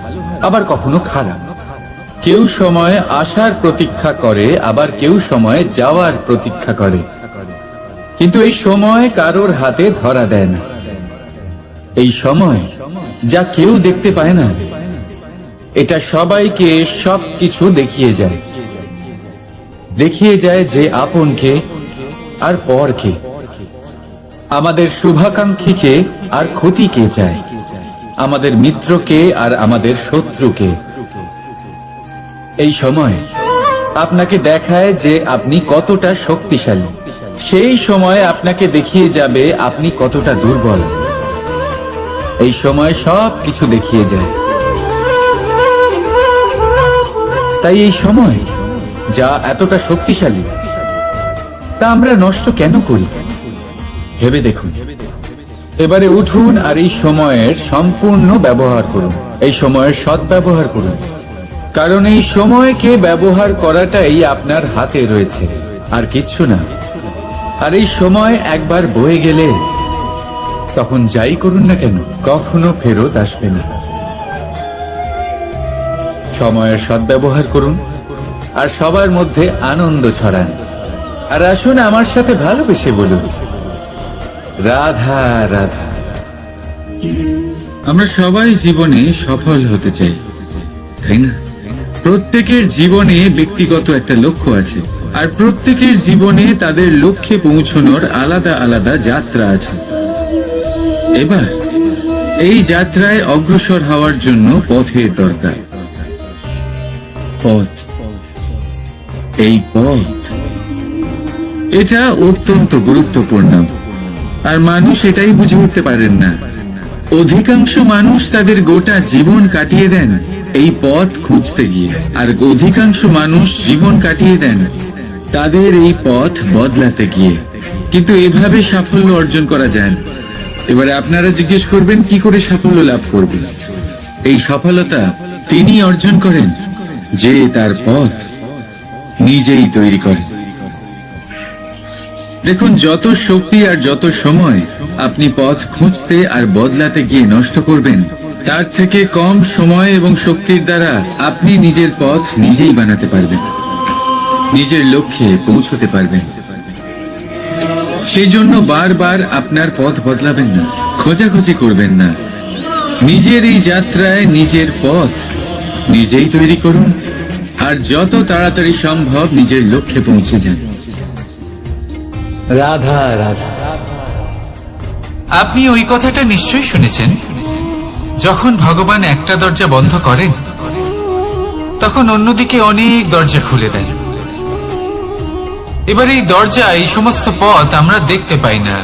Speaker 1: আবার কখনো খারাপ। কেউ সময় আসার প্রতীক্ষা করে, আবার কেউ সময় যাওয়ার প্রতীক্ষা করে। কিন্তু এই সময় কারোর হাতে ধরা দেয় না। এই সময় যা কেউ দেখতে পায় না, এটা সবাইকে সবকিছু দেখিয়ে যায়। দেখিয়ে যায় যে আপনকে আর পরকে, আমাদের শুভাকাঙ্ক্ষীকে আর ক্ষতিকে চায়, আমাদের মিত্রকে আর আমাদের শত্রুকে। এই সময় আপনাকে দেখায় যে আপনি কতটা শক্তিশালী। সেই সময় আপনাকে দেখিয়ে যাবে আপনি কতটা দুর্বল। এই সময় সব কিছু দেখিয়ে যায়।
Speaker 2: তাই এই সময় যা এতটা শক্তিশালী তা আমরা নষ্ট কেন করি ভেবে দেখুন। এবারে উঠুন আর এই সময়ের সম্পূর্ণ ব্যবহার করুন, এই সময়ের সদ্ব্যবহার করুন, কারণ এই সময়কে ব্যবহার করাটাই আপনার হাতে রয়েছে, আর কিচ্ছু না। আর এই সময় একবার বয়ে গেলে তখন যাই করুন না কেন কখনো ফেরত আসবে না। সময়ের সদ্ব্যবহার করুন আর সবার মধ্যে আনন্দ ছড়ান। আর আসুন আমার সাথে ভালোবেসে বলুন, রাধা রাধা। আমরা সবাই জীবনে সফল হতে চাই, তাই না? প্রত্যেকের জীবনে ব্যক্তিগত একটা লক্ষ্য আছে, আর প্রত্যেকের জীবনে তাদের লক্ষ্যে পৌঁছানোর আলাদা আলাদা যাত্রা আছে। এবার এই যাত্রায় অগ্রসর হওয়ার জন্য পথের দরকার। পথ, এই পথ, এটা অত্যন্ত গুরুত্বপূর্ণ, আর মানুষ এটাই বুঝে উঠতে পারেন না। অধিকাংশ মানুষ তাদের গোটা জীবন কাটিয়ে দেন এই পথ খুঁজতে গিয়ে, আর অধিকাংশ মানুষ জীবন কাটিয়ে দেন তাদের এই পথ বদলাতে গিয়ে। কিন্তু এভাবে সাফল্য অর্জন করা যায় না। এবারে আপনারা জিজ্ঞেস করবেন কি করে সাফল্য লাভ করবেন? এই সফলতা তিনি অর্জন করেন যে তার পথ নিজেই তৈরি করে। দেখুন, যত শক্তি আর যত সময় আপনি পথ খুঁজতে আর বদলাতে গিয়ে নষ্ট করবেন, তার থেকে কম সময় এবং শক্তির দ্বারা আপনি নিজের পথ নিজেই বানাতে পারবেন, নিজের লক্ষ্যে পৌঁছতে পারবেন। সেই জন্য বারবার আপনার পথ বদলাবেন না, খোঁজাখুঁজি করবেন না। নিজের এই যাত্রায় নিজের পথ নিজেই তৈরি করুন, আর যত তাড়াতাড়ি সম্ভব নিজের লক্ষ্যে পৌঁছে যান। রাধা রাধা।
Speaker 1: আপনি ওই কথাটা নিশ্চয়ই শুনেছেন, যখন ভগবান একটা দরজা বন্ধ করেন তখন অন্যদিকে অনেক দরজা খুলে দেন। এবার এই দরজা, এই সমস্ত পথ আমরা দেখতে পাই না,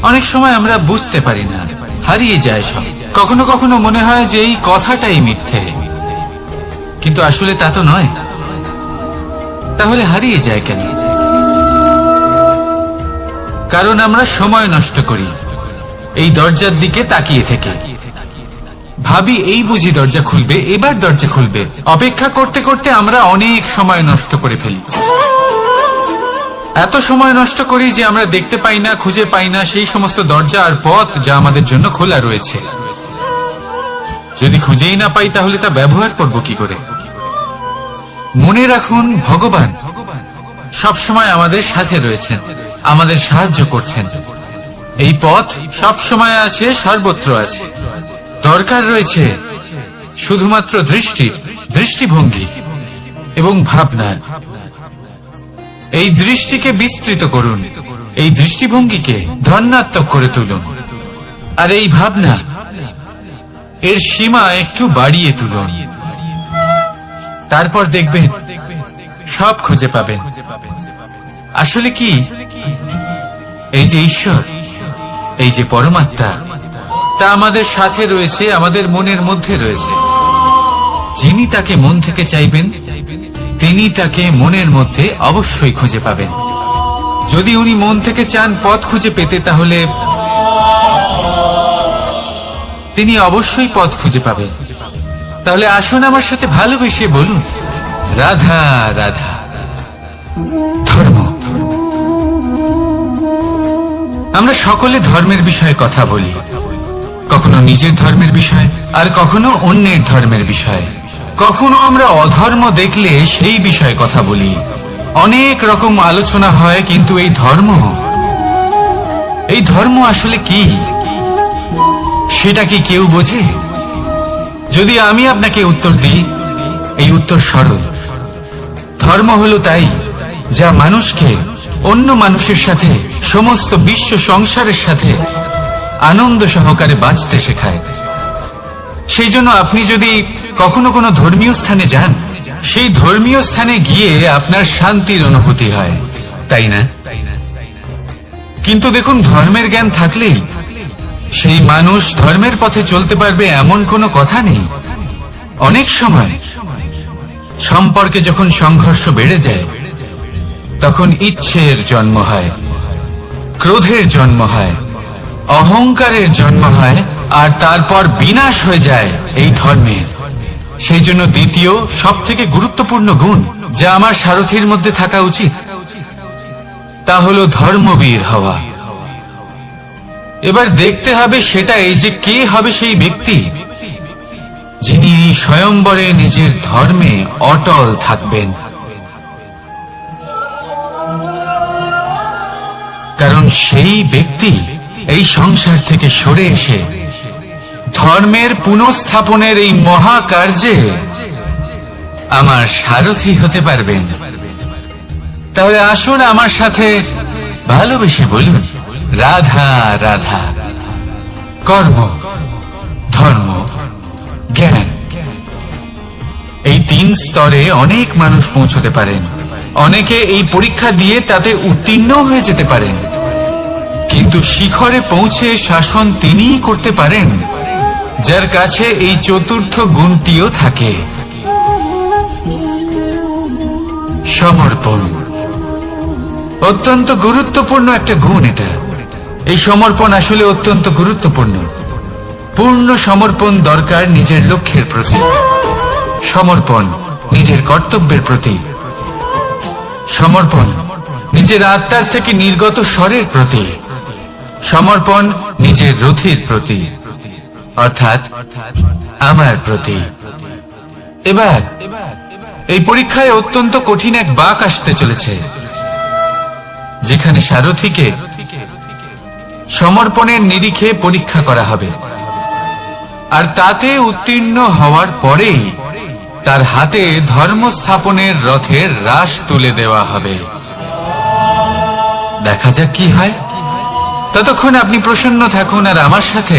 Speaker 1: অনেক সময় আমরা বুঝতে পারি না, হারিয়ে যায় সব। কখনো কখনো মনে হয় যে এই কথাটাই মিথ্যে, কিন্তু আসলে তা তো নয়। তাহলে হারিয়ে যায় কেন? কারণ আমরা সময় নষ্ট করি এই দরজার দিকে তাকিয়ে থেকে। ভাবি এই বুঝি দরজা খুলবে, এবার দরজা খুলবে। অপেক্ষা করতে করতে আমরা অনেক সময় নষ্ট করে ফেলি। এত সময় নষ্ট করি যে আমরা দেখতে পাই না, খুঁজে পাই না সেই সমস্ত দরজা আর পথ যা আমাদের জন্য খোলা রয়েছে। যদি খুঁজেই না পাই তাহলে তা ব্যবহার করব কি করে? মনে রাখুন, ভগবান সব সময় আমাদের সাথে রয়েছেন, আমাদের সাহায্য করছেন। এই পথ সব সময় আছে, সর্বত্র আছে। দরকার রয়েছে শুধুমাত্র দৃষ্টির, দৃষ্টিভঙ্গি এবং ভাবনা। এই দৃষ্টিকে বিস্তৃত করুন, এই দৃষ্টিভঙ্গিকে ধনাত্মক করে তুলুন, আর এই ভাবনা এর সীমা একটু বাড়িয়ে তুলুন। তারপর দেখবেন সব খুঁজে পাবেন। আসলে কি, এই যে ঈশ্বর, এই যে পরমাত্মা, তা আমাদের সাথে রয়েছে, আমাদের মনের মধ্যে রয়েছে। যিনি তাকে মন থেকে চাইবেন তিনি তাকে মনের মধ্যে অবশ্যই খুঁজে পাবেন। যদি উনি মন থেকে চান পথ খুঁজে পেতে, তাহলে তিনি অবশ্যই পথ খুঁজে পাবেন। তাহলে আসুন আমার সাথে ভালোবেসে বলুন, রাধা রাধা। ধর্ম, আমরা সকলে ধর্মের বিষয়ে কথা বলি, কখনো নিজের ধর্মের বিষয়, আর কখনো অন্যের ধর্মের বিষয়। কখনো আমরা অধর্ম দেখলে সেই বিষয়ে কথা বলি। অনেক রকম আলোচনা হয়, কিন্তু এই ধর্ম আসলে কি, সেটা কি কেউ বোঝে? যদি আমি আপনাকে উত্তর দিই, এই উত্তর সরল। ধর্ম হলো তাই যা মানুষকে অন্য মানুষের সাথে, সমস্ত বিশ্ব সংসারের সাথে আনন্দ সহকারে বাঁচতে শেখায়। সেই জন্য আপনি যদি কখনো কোনো ধর্মীয় স্থানে যান, সেই ধর্মীয় স্থানে গিয়ে আপনার শান্তির অনুভূতি হয়, তাই না? কিন্তু দেখুন, ধর্মের জ্ঞান থাকলেই সেই মানুষ ধর্মের পথে চলতে পারবে এমন কোনো কথা নেই। অনেক সময় সম্পর্কে যখন সংঘর্ষ বেড়ে যায় তখন ইচ্ছের জন্ম হয়, ক্রোধের জন্ম হয়, অহংকারের জন্ম হয়, আর তারপর বিনাশ হয়ে যায় এই ধর্মের। সেই জন্য দ্বিতীয় সব থেকে গুরুত্বপূর্ণ গুণ যা আমার সারথীর মধ্যে থাকা উচিত তা হলো ধর্মবীর হওয়া। এবার দেখতে হবে সেটাই যে কে হবে সেই ব্যক্তি যিনি স্বয়ম্বরে নিজের ধর্মে অটল থাকবেন। কারণ সেই ব্যক্তি এই সংসার থেকে সরে এসে ধর্মের পুনঃস্থাপনের এই মহাকার্যে আমার সারথী হতে পারবেন। তাহলে আসুন আমার সাথে ভালোবেসে বলুন, রাধা রাধা। কর্ম, ধর্ম, জ্ঞান, এই 3 স্তরে অনেক মানুষ পৌঁছতে পারেন। অনেকে এই পরীক্ষা দিয়ে তাতে উত্তীর্ণ হয়ে যেতে পারেন, কিন্তু শিখরে পৌঁছে শাসন তিনিই করতে পারেন যার কাছে এই চতুর্থ গুণটিও থাকে, সমর্পণ। অত্যন্ত গুরুত্বপূর্ণ একটা গুণ এটা। এই সমর্পণ আসলে অত্যন্ত গুরুত্বপূর্ণ। পূর্ণ সমর্পণ দরকার নিজের লক্ষ্যের প্রতি, সমর্পণ নিজের কর্তব্যের প্রতি, সমর্পণ নিজের আত্মার থেকে নির্গত স্বরের প্রতি, সমর্পণ নিজের রথীর প্রতি, অর্থাৎ আমার প্রতি। এবার এই পরীক্ষায় অত্যন্ত কঠিন এক বাঁক আসতে চলেছে, যেখানে সারথীকে সমর্পণের নিরিখে পরীক্ষা করা হবে, আর তাতে উত্তীর্ণ হওয়ার পরেই তার হাতে ধর্ম স্থাপনের রথের রাশ তুলে দেওয়া হবে। দেখা যাক কি হয়। ততক্ষণ আপনি প্রসন্ন থাকুন আর আমার সাথে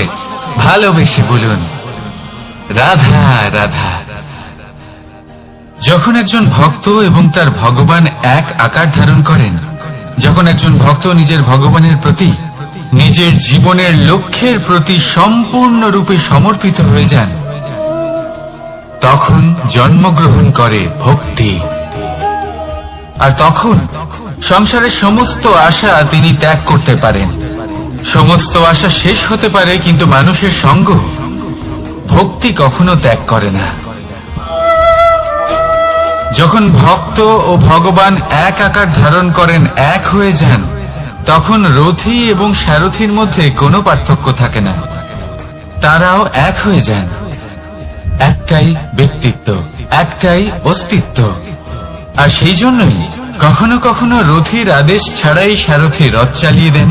Speaker 1: ভালোবেসে বলুন, রাধা রাধা। যখন একজন ভক্ত এবং তার ভগবান এক আকার ধারণ করেন, যখন একজন ভক্ত নিজের ভগবানের প্রতি, নিজের জীবনের লক্ষ্যের প্রতি সম্পূর্ণরূপে সমর্পিত হয়ে যান, তখন জন্মগ্রহণ করে ভক্তি। আর তখন সংসারের সমস্ত আশা তিনি ত্যাগ করতে পারেন। সমস্ত আশা শেষ হতে পারে, কিন্তু মানুষের সঙ্গ ভক্তি কখনো ত্যাগ করে না। যখন ভক্ত ও ভগবান এক আকার ধারণ করেন, এক হয়ে যান, তখন রথী এবং সারথীর মধ্যে কোনো পার্থক্য থাকে না। তারাও এক হয়ে যান। একটাই ব্যক্তিত্ব, একটাই অস্তিত্ব। আর সেই জন্যই কখনো কখনো রথীর আদেশ ছাড়াই সারথী রথ চালিয়ে দেন,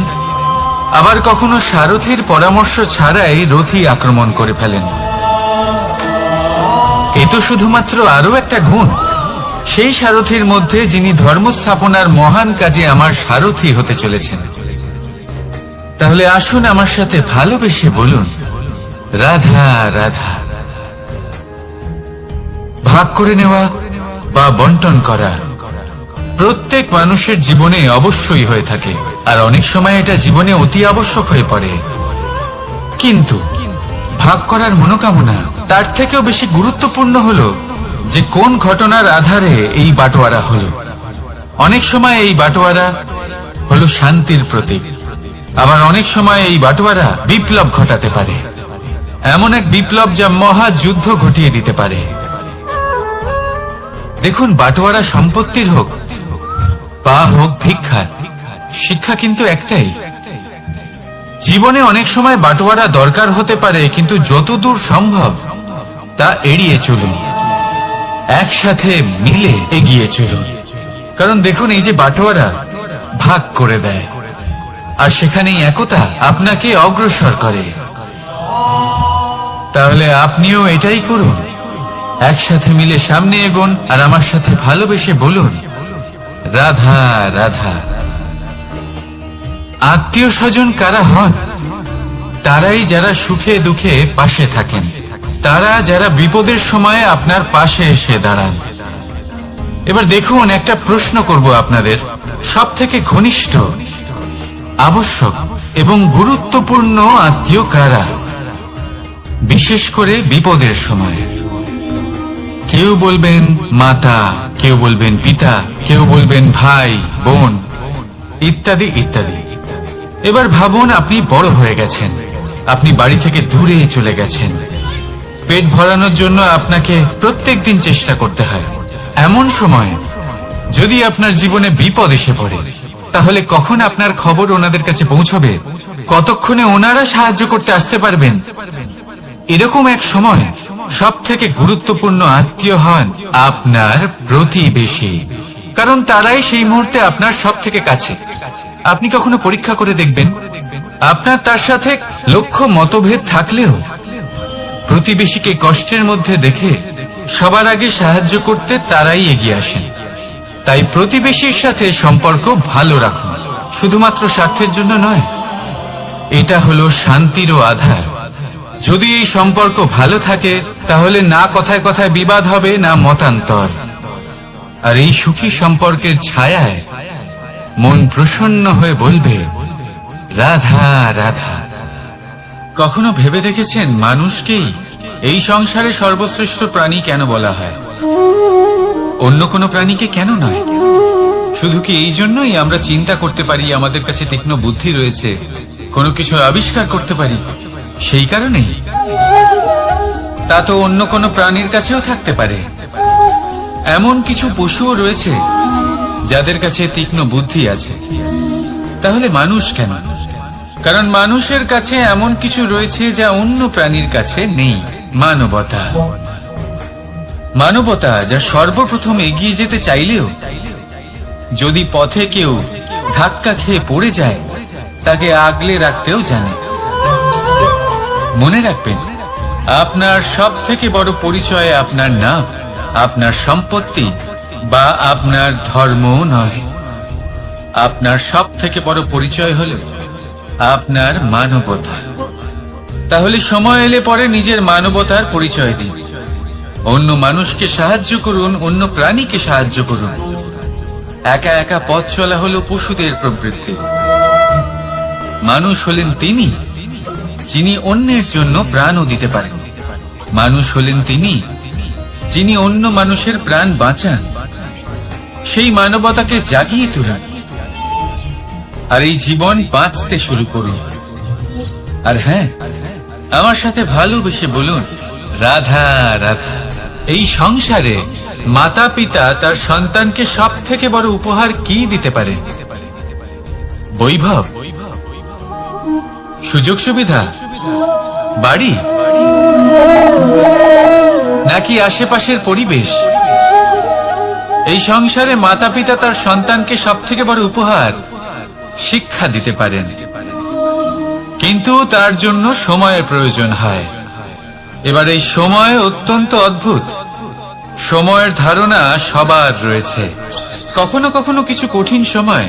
Speaker 1: আবার কখনো সারথীর পরামর্শ ছাড়াই রথী আক্রমণ করে ফেলেন। এ তো শুধুমাত্র আরো একটা গুণ সেই সারথীর মধ্যে যিনি ধর্ম স্থাপনার মহান কাজে আমার সারথী হতে চলেছেন। তাহলে আসুন আমার সাথে ভালোবেসে বলুন, রাধা রাধা। ভাগ করে নেওয়া বা বন্টন করা প্রত্যেক মানুষের জীবনে অবশ্যই হয়ে থাকে, আর অনেক সময় এটা জীবনে অতি আবশ্যক হয়ে পড়ে। কিন্তু ভাগ করার মনোকামনা তার থেকেও বেশি গুরুত্বপূর্ণ হলো যে কোন ঘটনার আধারে এই বাটোয়ারা হলো। অনেক সময় এই বাটোয়ারা হলো শান্তির প্রতীক, আবার অনেক সময় এই বাটোয়ারা বিপ্লব ঘটাতে পারে, এমন এক বিপ্লব যা মহাযুদ্ধ ঘটিয়ে দিতে পারে। দেখুন, বাটোয়ারা সম্পত্তির হোক বা হোক ভিক্ষার, শিক্ষা কিন্তু একটাই। জীবনে অনেক সময় বাটোয়ারা দরকার হতে পারে, কিন্তু যতদূর সম্ভব তা এড়িয়ে চলুন, একসাথে মিলে এগিয়ে চলুন। কারণ দেখুন, এই যে বাটোয়ারা ভাগ করে দেয়, আর সেখানেই একতা আপনাকে অগ্রসর করে। তাহলে আপনিও এটাই করুন, একসাথে মিলে সামনে এগোন, আর আমার সাথে ভালোবেসে বলুন, রাধা রাধা। আত্মীয় স্বজন কারা হন? তারাই যারা সুখে দুঃখে পাশে থাকেন, তারা যারা বিপদের সময় আপনার পাশে এসে দাঁড়ান। এবার দেখুন, একটা প্রশ্ন করব আপনাদের, সব থেকে ঘনিষ্ঠ, আবশ্যক এবং গুরুত্বপূর্ণ আত্মীয় কারা, বিশেষ করে বিপদের সময়? কেউ বলবেন মাতা, কেউ বলবেন পিতা, কেউ বলবেন ভাই বোন, ইত্যাদি ইত্যাদি। এবার ভাবুন, আপনি বড় হয়ে গেছেন, আপনি বাড়ি থেকে দূরে চলে গেছেন। পেট ভরানোর জন্য আপনাকে প্রত্যেকদিন চেষ্টা করতে হয়। এমন সময় যদি আপনার জীবনে বিপদ এসে পড়ে, তাহলে কখন আপনার খবর ওনাদের কাছে পৌঁছবে? কতক্ষণে ওনারা সাহায্য করতে আসতে পারবেন? এরকম এক সময় সব থেকে গুরুত্বপূর্ণ আত্মীয় হন আপনার প্রতিবেশী, কারণ তারাই সেই মুহূর্তে আপনার সব থেকে কাছে। আপনি কখনো পরীক্ষা করে দেখবেন, আপনার তার সাথে লক্ষ্য মতভেদ থাকলেও প্রতিবেশীকে কষ্টের মধ্যে দেখে সবার আগে সাহায্য করতে তারাই এগিয়ে আসেন। তাই প্রতিবেশীর সাথে সম্পর্ক ভালো রাখুন, শুধুমাত্র স্বার্থের জন্য নয়। এটা হলো শান্তিরও আধার। যদি এই সম্পর্ক ভালো থাকে, তাহলে না কথায় কথায় বিবাদ হবে, না মতান্তর। আর এই সুখী সম্পর্কের ছায়ায় মন প্রসন্ন হয়ে বলবে রাধা রাধা। কখনো ভেবে দেখেছেন মানুষকেই এই সংসারে সর্বশ্রেষ্ঠ প্রাণী কেন বলা হয়? অন্য কোনো প্রাণীকে কেন নয়? শুধু কি এই জন্যই আমরা চিন্তা করতে পারি, আমাদের কাছে তীক্ষ্ণ বুদ্ধি রয়েছে, কোনো কিছু আবিষ্কার করতে পারি, সেই কারণেই? তা তো অন্য কোনো প্রাণীর কাছেও থাকতে পারে। এমন কিছু পশুও রয়েছে যাদের কাছে তীক্ষ্ণ বুদ্ধি আছে। তাহলে মানুষ কেন? কারণ মানুষের কাছে এমন কিছু রয়েছে যা অন্য প্রাণীর কাছে নেই। মানবতা। মানবতা যা সর্বপ্রথম এগিয়ে যেতে চাইলেও যদি পথে কেউ ধাক্কা খেয়ে পড়ে যায়, তাকে আগলে রাখতেও জানে। মনে রাখবেন, আপনার সব থেকে বড় পরিচয় আপনার নাম, আপনার সম্পত্তি বা আপনার ধর্ম নয়। আপনার সব থেকে বড় পরিচয় হল আপনার মানবতা। তাহলে সময় এলে পরে নিজের মানবতার পরিচয় দিন। অন্য মানুষকে সাহায্য করুন, অন্য প্রাণীকে সাহায্য করুন। একা একা পথ চলা হলো পশুদের প্রবৃত্তি। মানুষ হলেন তিনি যিনি অন্যের জন্য প্রাণও দিতে পারেন। মানুষ হলেন তিনি যিনি অন্য মানুষের প্রাণ বাঁচান। সেই মানবতাকে জাগিয়ে তুলুন আর এই জীবন বাঁচতে শুরু করুন। আর হ্যাঁ, আমার সাথে ভালোবেসে বলুন রাধা রাধা। এই সংসারে মাতা পিতা তার সন্তানকে সব থেকে বড় উপহার কি দিতে পারে? বৈভব, সুযোগ সুবিধা, বাড়ি, নাকি আশেপাশের পরিবেশ? এই সংসারে মাতা পিতা তার সন্তানকে সব থেকে বড় উপহার শিক্ষা দিতে পারেন, কিন্তু তার জন্য সময়ের প্রয়োজন হয়। এবার এই সময় অত্যন্ত অদ্ভুত। সময়ের ধারণা সবার রয়েছে। কখনো কখনো কিছু কঠিন সময়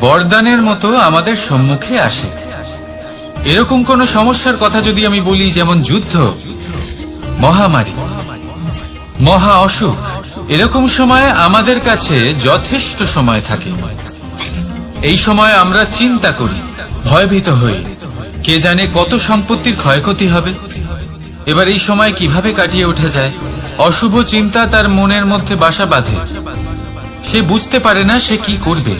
Speaker 1: বরদানের মতো আমাদের সম্মুখে আসে। এরকম কোন সমস্যার কথা যদি আমি বলি, যেমন যুদ্ধ, মহামারী, মহা অসুখ, এরকম সময় আমাদের কাছে যথেষ্ট সময় থাকে। এই সময় আমরা চিন্তা করি, ভয়ভীত হই, কে জানে কত সম্পত্তির ক্ষয়ক্ষতি হবে। এবার এই সময় কিভাবে কাটিয়ে ওঠা যায়? অশুভ চিন্তা তার মনের মধ্যে বাসা বাঁধে। সে বুঝতে পারে না সে কি করবে।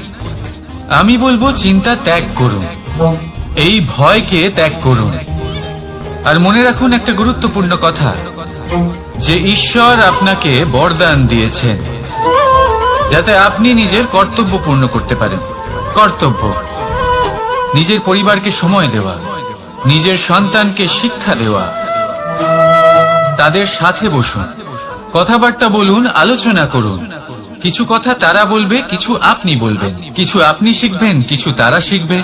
Speaker 1: আমি বলবো চিন্তা ত্যাগ করুন, এই ভয়কে ত্যাগ করুন। আর মনে রাখুন একটা গুরুত্বপূর্ণ কথা, যে ঈশ্বর আপনাকে বরদান দিয়েছেন যাতে আপনি নিজের কর্তব্য পূর্ণ করতে পারেন। কর্তব্য, নিজের পরিবারকে সময় দেওয়া, নিজের সন্তানকে শিক্ষা দেওয়া। তাদের সাথে বসুন, কথাবার্তা বলুন, আলোচনা করুন। কিছু কথা তারা বলবে, কিছু আপনি বলবেন, কিছু আপনি শিখবেন, কিছু তারা শিখবে।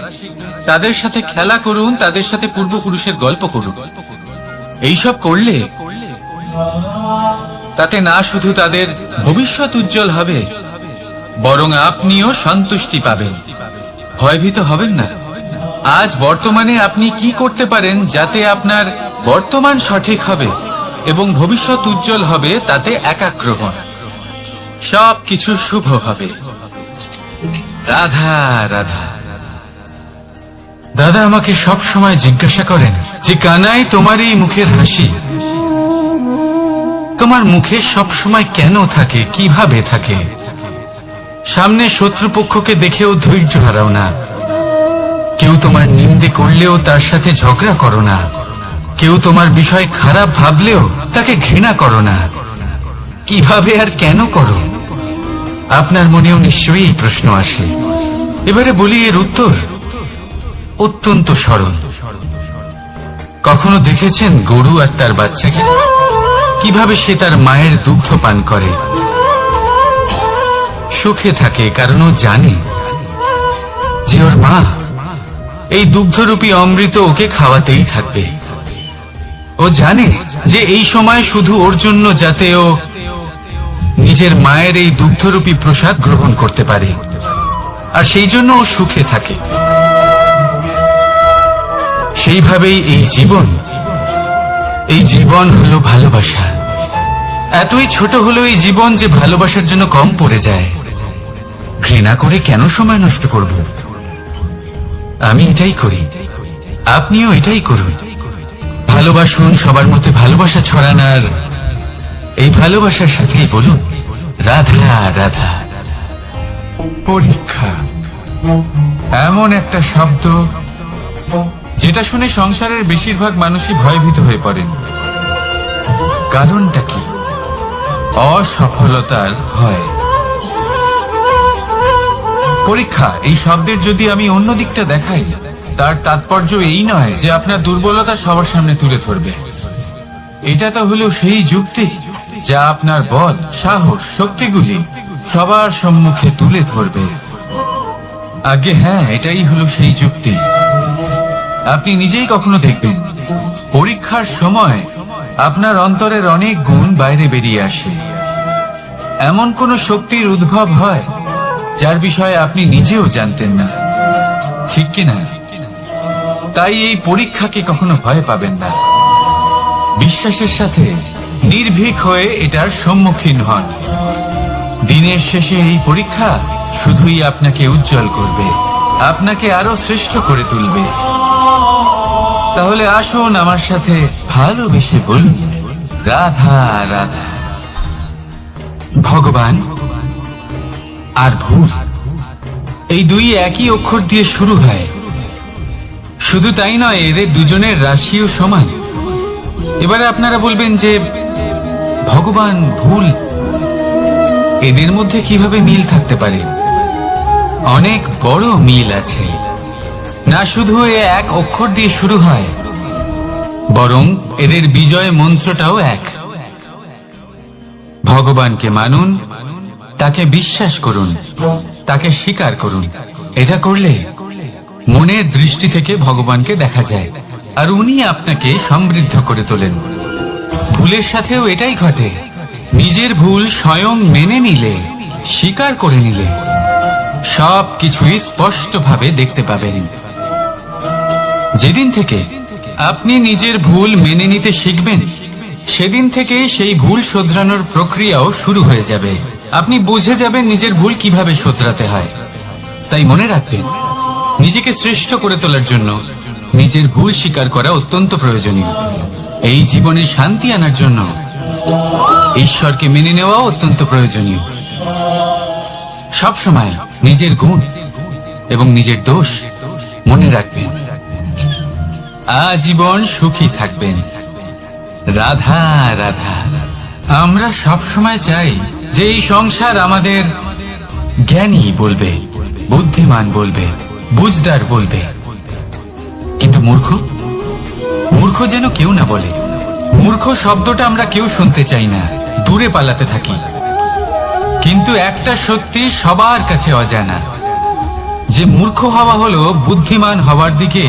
Speaker 1: তাদের সাথে খেলা করুন, তাদের সাথে পূর্বপুরুষের গল্প করুন। এইসব করলে তাতে না শুধু তাদের ভবিষ্যৎ উজ্জ্বল হবে, বরং আপনিও সন্তুষ্টি পাবেন। ভয়ভীত হবেন না। আজ বর্তমানে আপনি কি করতে পারেন যাতে আপনার বর্তমান সঠিক হবে এবং ভবিষ্যৎ উজ্জ্বল হবে, তাতে একাগ্র হন। সবকিছু শুভ হবে। রাধা রাধা। দাদা আমাকে সব সময় জিজ্ঞাসা করেন যে কানাই, তোমার এই মুখের হাসি তোমার মুখে সবসময় কেন থাকে, কিভাবে থাকে? সামনে শত্রুপক্ষকে দেখেও ধৈর্য হারাও না। কেউ তোমার নিন্দে করলেও তার সাথে ঝগড়া করো না। কেউ তোমার বিষয় খারাপ ভাবলেও তাকে ঘৃণা করো না। কিভাবে আর কেন করো? আপনার মনেও নিশ্চয়ই এই প্রশ্ন আসে। এবারে বলি, এর উত্তর অত্যন্ত সরল। কখনো দেখেছেন গরু আর তার বাচ্চাকে কিভাবে সে তার মায়ের দুগ্ধ পান করে? সুখে থাকে, কারণ ও জানে যে ওর মা এই দুগ্ধরূপী অমৃত ওকে খাওয়াতেই থাকবে। ও জানে যে এই সময় শুধু ওর জন্য, যাতে ও নিজের মায়ের এই দুগ্ধরূপী প্রসাদ গ্রহণ করতে পারে, আর সেই জন্য ও সুখে থাকে। সেইভাবেই এই জীবন হলো ভালোবাসা। এতই ছোট হলো এই জীবন যে ভালোবাসার জন্য কম পড়ে যায়। ঘৃণা করে কেন সময় নষ্ট করব? আমি এটাই করি, আপনিও এটাই করুন। ভালোবাসুন, সবার মধ্যে ভালোবাসা ছড়ান, আর এই ভালোবাসার সাথেই বলুন রাধা রাধা। পরীক্ষা এমন একটা শব্দ যেটা শুনে সংসারের বেশিরভাগ মানুষই ভয়ভীত হয়ে পড়েন। কারণটা কি? অসফলতার ভয়। পরীক্ষা এই শব্দের যদি আমি অন্য দিকটা দেখাই, তার তাৎপর্য এই নয় যে আপনার দুর্বলতা সবার সামনে তুলে ধরবে। এটা তো হলো সেই যুক্তি যা আপনার বল, সাহস, শক্তিগুলি সবার সম্মুখে তুলে ধরবে। আগে হ্যাঁ, এটাই হলো সেই যুক্তি। আপনি নিজেই কখনো দেখবেন পরীক্ষার সময় আপনার অন্তরের অনেক গুণ বাইরে বেরিয়ে আসে। এমন কোন শক্তির উদ্ভব হয় যার বিষয়ে আপনি নিজেও জানতেন না, ঠিক কিনা? তাই এই পরীক্ষাকে কখনো ভয় পাবেন না। বিশ্বাসের সাথে নির্ভীক হয়ে এটার সম্মুখীন হন। দিনের শেষে এই পরীক্ষা শুধুই আপনাকে উজ্জ্বল করবে, আপনাকে আরো শ্রেষ্ঠ করে তুলবে। তাহলে আসুন আমার সাথে ভালোবেসে বলুন রাধা রাধা। ভগবান আর ভুল, এই দুই একই অক্ষর দিয়ে শুরু হয়। শুধু তাই নয়, এদের দুজনের রাশিও সমান। এবারে আপনারা বলবেন যে ভগবান, ভুল, এদের মধ্যে কিভাবে মিল থাকতে পারে? অনেক বড় মিল আছে। না শুধু এ এক অক্ষর দিয়ে শুরু হয়, বরং এদের বিজয় মন্ত্রটাও এক। ভগবানকে মানুন, তাকে বিশ্বাস করুন, তাকে স্বীকার করুন। এটা করলে মনের দৃষ্টি থেকে ভগবানকে দেখা যায়, আর উনি আপনাকে সমৃদ্ধ করে তোলেন। ভুলের সাথেও এটাই ঘটে। নিজের ভুল স্বয়ং মেনে নিলে, স্বীকার করে নিলে সব কিছুই স্পষ্টভাবে দেখতে পাবেন। যেদিন থেকে আপনি নিজের ভুল মেনে নিতে শিখবেন, সেদিন থেকে সেই ভুল শোধরানোর প্রক্রিয়াও শুরু হয়ে যাবে। আপনি বুঝে যাবেন নিজের ভুল কিভাবে শোধরাতে হয়। তাই মনে রাখবেন, নিজেকে শ্রেষ্ঠ করে তোলার জন্য নিজের ভুল স্বীকার করা অত্যন্ত প্রয়োজনীয়। এই জীবনে শান্তি আনার জন্য ঈশ্বরকে মেনে নেওয়া অত্যন্ত প্রয়োজনীয়। সবসময় নিজের গুণ এবং নিজের দোষ মনে রাখবেন। আজীবন সুখী থাকবেন। রাধা রাধা। আমরা সবসময় চাই যে এই সংসার আমাদের জ্ঞানী বলবে, বুদ্ধিমান বলবে, বুঝদার বলবে, কিন্তু মূর্খ যেন কেউ না বলে। মূর্খ শব্দটা আমরা কেউ শুনতে চাই না, দূরে পালাতে থাকি। কিন্তু একটা সত্যি সবার কাছে অজানা, যে মূর্খ হওয়া হলো বুদ্ধিমান হওয়ার দিকে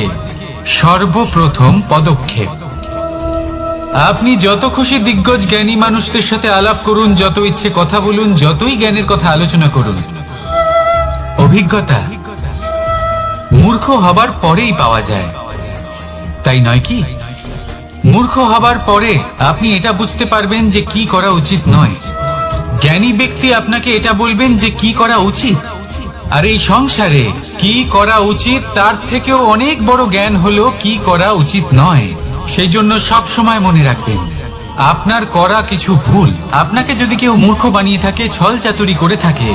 Speaker 1: সর্বপ্রথম পদক্ষেপ। আপনি যত খুশি দিগ্গজ জ্ঞানী মানুষদের সাথে আলাপ করুন, যত ইচ্ছে কথা বলুন, যতই জ্ঞানের কথা আলোচনা করুন, অভিজ্ঞতা মূর্খ হবার পরেই পাওয়া যায়, তাই নয় কি? মূর্খ হবার পরে আপনি এটা বুঝতে পারবেন যে কি করা উচিত নয়। জ্ঞানী ব্যক্তি আপনাকে এটা বলবেন যে কি করা উচিত। আর এই সংসারে কি করা উচিত তার থেকেও অনেক বড় জ্ঞান হলো কি করা উচিত নয়। সেই জন্য সব সময় মনে রাখবেন, আপনার করা কিছু ভুল, আপনাকে যদি কেউ মূর্খ বানিয়ে থাকে, ছল চাতুরি করে থাকে,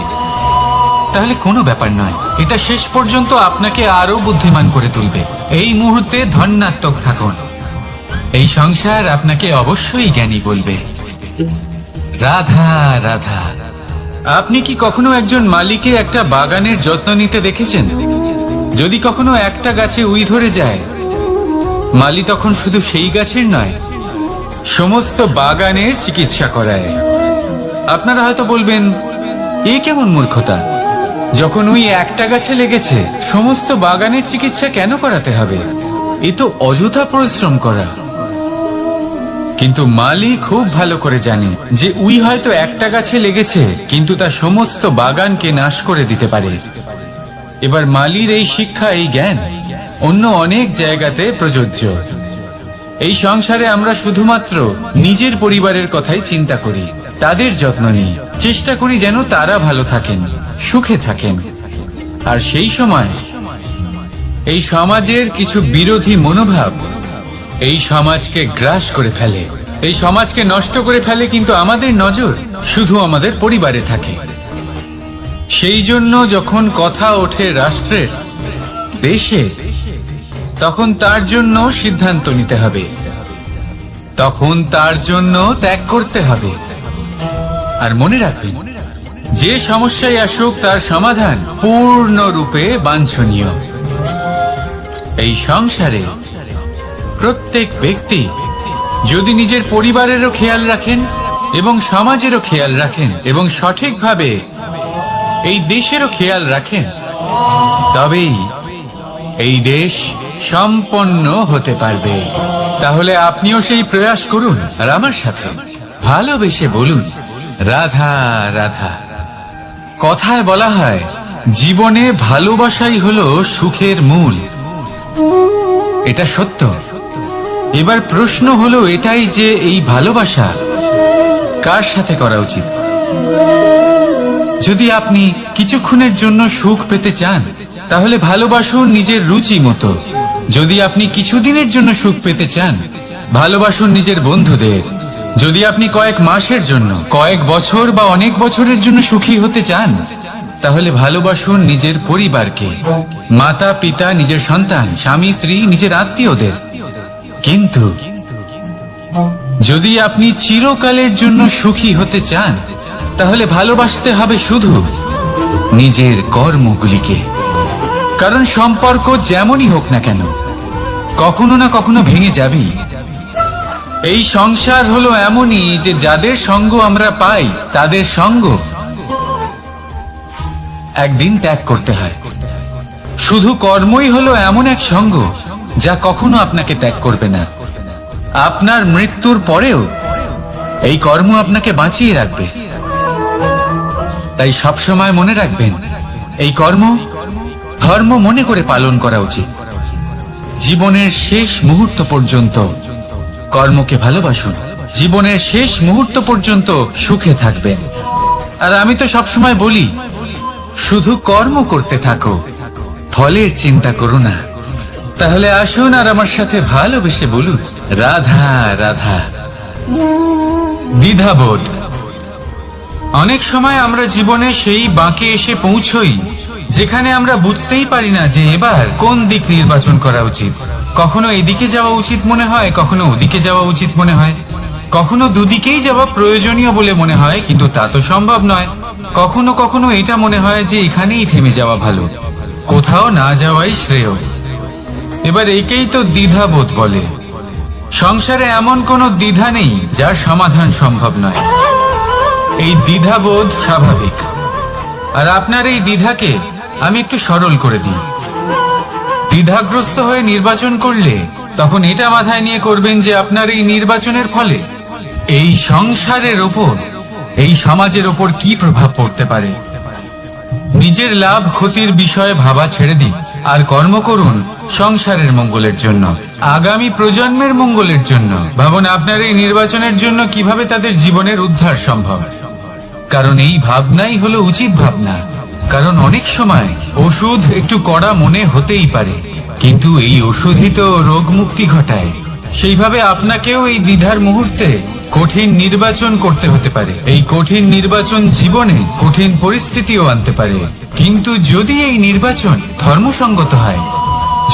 Speaker 1: তাহলে কোনো ব্যাপার নয়, এটা শেষ পর্যন্ত আপনাকে আরো বুদ্ধিমান করে তুলবে। এই মুহূর্তে ধন্যাত্মক থাকুন। এই সংসার আপনাকে অবশ্যই জ্ঞানী বলবে। রাধা রাধা। আপনি কি কখনো একজন মালিকে একটা বাগানের যত্ন নিতে দেখেছেন? যদি কখনো একটা গাছে উই ধরে যায়, মালি তখন শুধু সেই গাছের নয়, সমস্ত বাগানের চিকিৎসা করায়। আপনারা হয়তো বলবেন, এ কেমন মূর্খতা, যখন উই একটা গাছে লেগেছে সমস্ত বাগানের চিকিৎসা কেন করাতে হবে? এ তো অযথা পরিশ্রম করা। কিন্তু মালি খুব ভালো করে জানে যে উই হয়তো একটা গাছে লেগেছে, কিন্তু তা সমস্ত বাগানকে নাশ করে দিতে পারে। এবার মালির এই শিক্ষা, এই জ্ঞান অন্য অনেক জায়গাতে প্রযোজ্য। এই সংসারে আমরা শুধুমাত্র নিজের পরিবারের কথাই চিন্তা করি, তাদের যত্ন নিই, চেষ্টা করি যেন তারা ভালো থাকেন, সুখে থাকেন। আর সেই সময় এই সমাজের কিছু বিরোধী মনোভাব এই সমাজকে গ্রাস করে ফেলে, এই সমাজকে নষ্ট করে ফেলে, কিন্তু আমাদের নজর শুধু আমাদের পরিবারে থাকে। সেই জন্য যখন কথা ওঠে রাষ্ট্রের, দেশের, তখন তার জন্য সিদ্ধান্ত নিতে হবে, তখন তার জন্য ত্যাগ করতে হবে। আর মনে রাখবেন, যে সমস্যায় আসুক তার সমাধান পূর্ণরূপে বাঞ্ছনীয়। এই সংসারে প্রত্যেক ব্যক্তি যদি নিজের পরিবারেরও খেয়াল রাখেন এবং সমাজেরও খেয়াল রাখেন এবং সঠিকভাবে এই দেশেরও খেয়াল রাখেন, তবেই এই দেশ সম্পন্ন হতে পারবে। তাহলে আপনিও সেই প্রয়াস করুন আর আমার সাথে ভালোবেসে বলুন, রাধা রাধা। কথায় বলা হয়, জীবনে ভালোবাসাই হলো সুখের মূল। এটা সত্য। এবার প্রশ্ন হলো এটাই যে এই ভালোবাসা কার সাথে করা উচিত। যদি আপনি কিছুক্ষণের জন্য সুখ পেতে চান, তাহলে ভালোবাসুন নিজের রুচি মতো। যদি আপনি কিছুদিনের জন্য সুখ পেতে চান, ভালোবাসুন নিজের বন্ধুদের। যদি আপনি কয়েক মাসের জন্য, কয়েক বছর বা অনেক বছরের জন্য সুখী হতে চান, তাহলে ভালোবাসুন নিজের পরিবারকে, মাতা পিতা, নিজের সন্তান, স্বামী স্ত্রী, নিজের আত্মীয়দের। কিন্তু যদি আপনি চিরকালের জন্য সুখী হতে চান, তাহলে ভালোবাসতে হবে শুধু নিজের কর্মগুলিকে। কারণ সম্পর্ক যেমনই হোক না কেন, কখনো না কখনো ভেঙে যাবেই। এই সংসার হলো এমনই যে যাদের সঙ্গ আমরা পাই, তাদের সঙ্গ একদিন ত্যাগ করতে হয়। শুধু কর্মই হলো এমন এক সঙ্গ যা কখনো আপনাকে ত্যাগ করবে না। আপনার মৃত্যুর পরেও এই কর্ম আপনাকে বাঁচিয়ে রাখবে। তাই সবসময় মনে রাখবেন, এই কর্ম ধর্ম মনে করে পালন করা উচিত। জীবনের শেষ মুহূর্ত পর্যন্ত কর্মকে ভালোবাসুন, জীবনের শেষ মুহূর্ত পর্যন্ত সুখে থাকবেন। আর আমি তো সবসময় বলি, শুধু কর্ম করতে থাকো, ফলের চিন্তা করো না। তাহলে আসুন আর আমার সাথে ভালোবেসে বলুন, রাধা রাধা। দ্বিধাবোধ। অনেক সময় আমরা জীবনে সেই বাঁকে এসে পৌঁছই যেখানে আমরা বুঝতেই পারি না যে এবার কোন দিক নির্বাচন করা উচিত। কখনো এদিকে যাওয়া উচিত মনে হয়, কখনো ওদিকে যাওয়া উচিত মনে হয়, কখনো দুদিকেই যাওয়া প্রয়োজনীয় বলে মনে হয়, কিন্তু তা তো সম্ভব নয়। কখনো কখনো এটা মনে হয় যে এখানেই থেমে যাওয়া ভালো, কোথাও না যাওয়াই শ্রেয়। এবার একেই তো দ্বিধাবোধ বলে। সংসারে এমন কোনো দ্বিধা নেই যার সমাধান সম্ভব নয়। এই দ্বিধাবোধ স্বাভাবিক। আর আপনার এই দ্বিধাকে আমি একটু সরল করে দিই। দ্বিধাগ্রস্ত হয়ে নির্বাচন করলে তখন এটা মাথায় নিয়ে করবেন যে আপনার এই নির্বাচনের ফলে এই সংসারের ওপর, এই সমাজের ওপর কি প্রভাব পড়তে পারে। নিজের লাভ ক্ষতির বিষয়ে ভাবা ছেড়ে দিন আর কর্ম করুন সংসারের মঙ্গলের জন্য, আগামী প্রজন্মের মঙ্গলের জন্য। ভাবুন আপনার এই নির্বাচনের জন্য কিভাবে তাদের জীবনের উদ্ধার সম্ভব। কারণ এই ভাবনাই হলো উচিত ভাবনা। কারণ অনেক সময় ওষুধ একটু কড়া মনে হতেই পারে, কিন্তু এই ওষুধই তো রোগ মুক্তি ঘটায়। সেইভাবে আপনাকেও এই দ্বিধার মুহূর্তে কঠিন নির্বাচন করতে হতে পারে। এই কঠিন নির্বাচন জীবনে কঠিন পরিস্থিতিও আনতে পারে, কিন্তু যদি এই নির্বাচন ধর্মসঙ্গত হয়,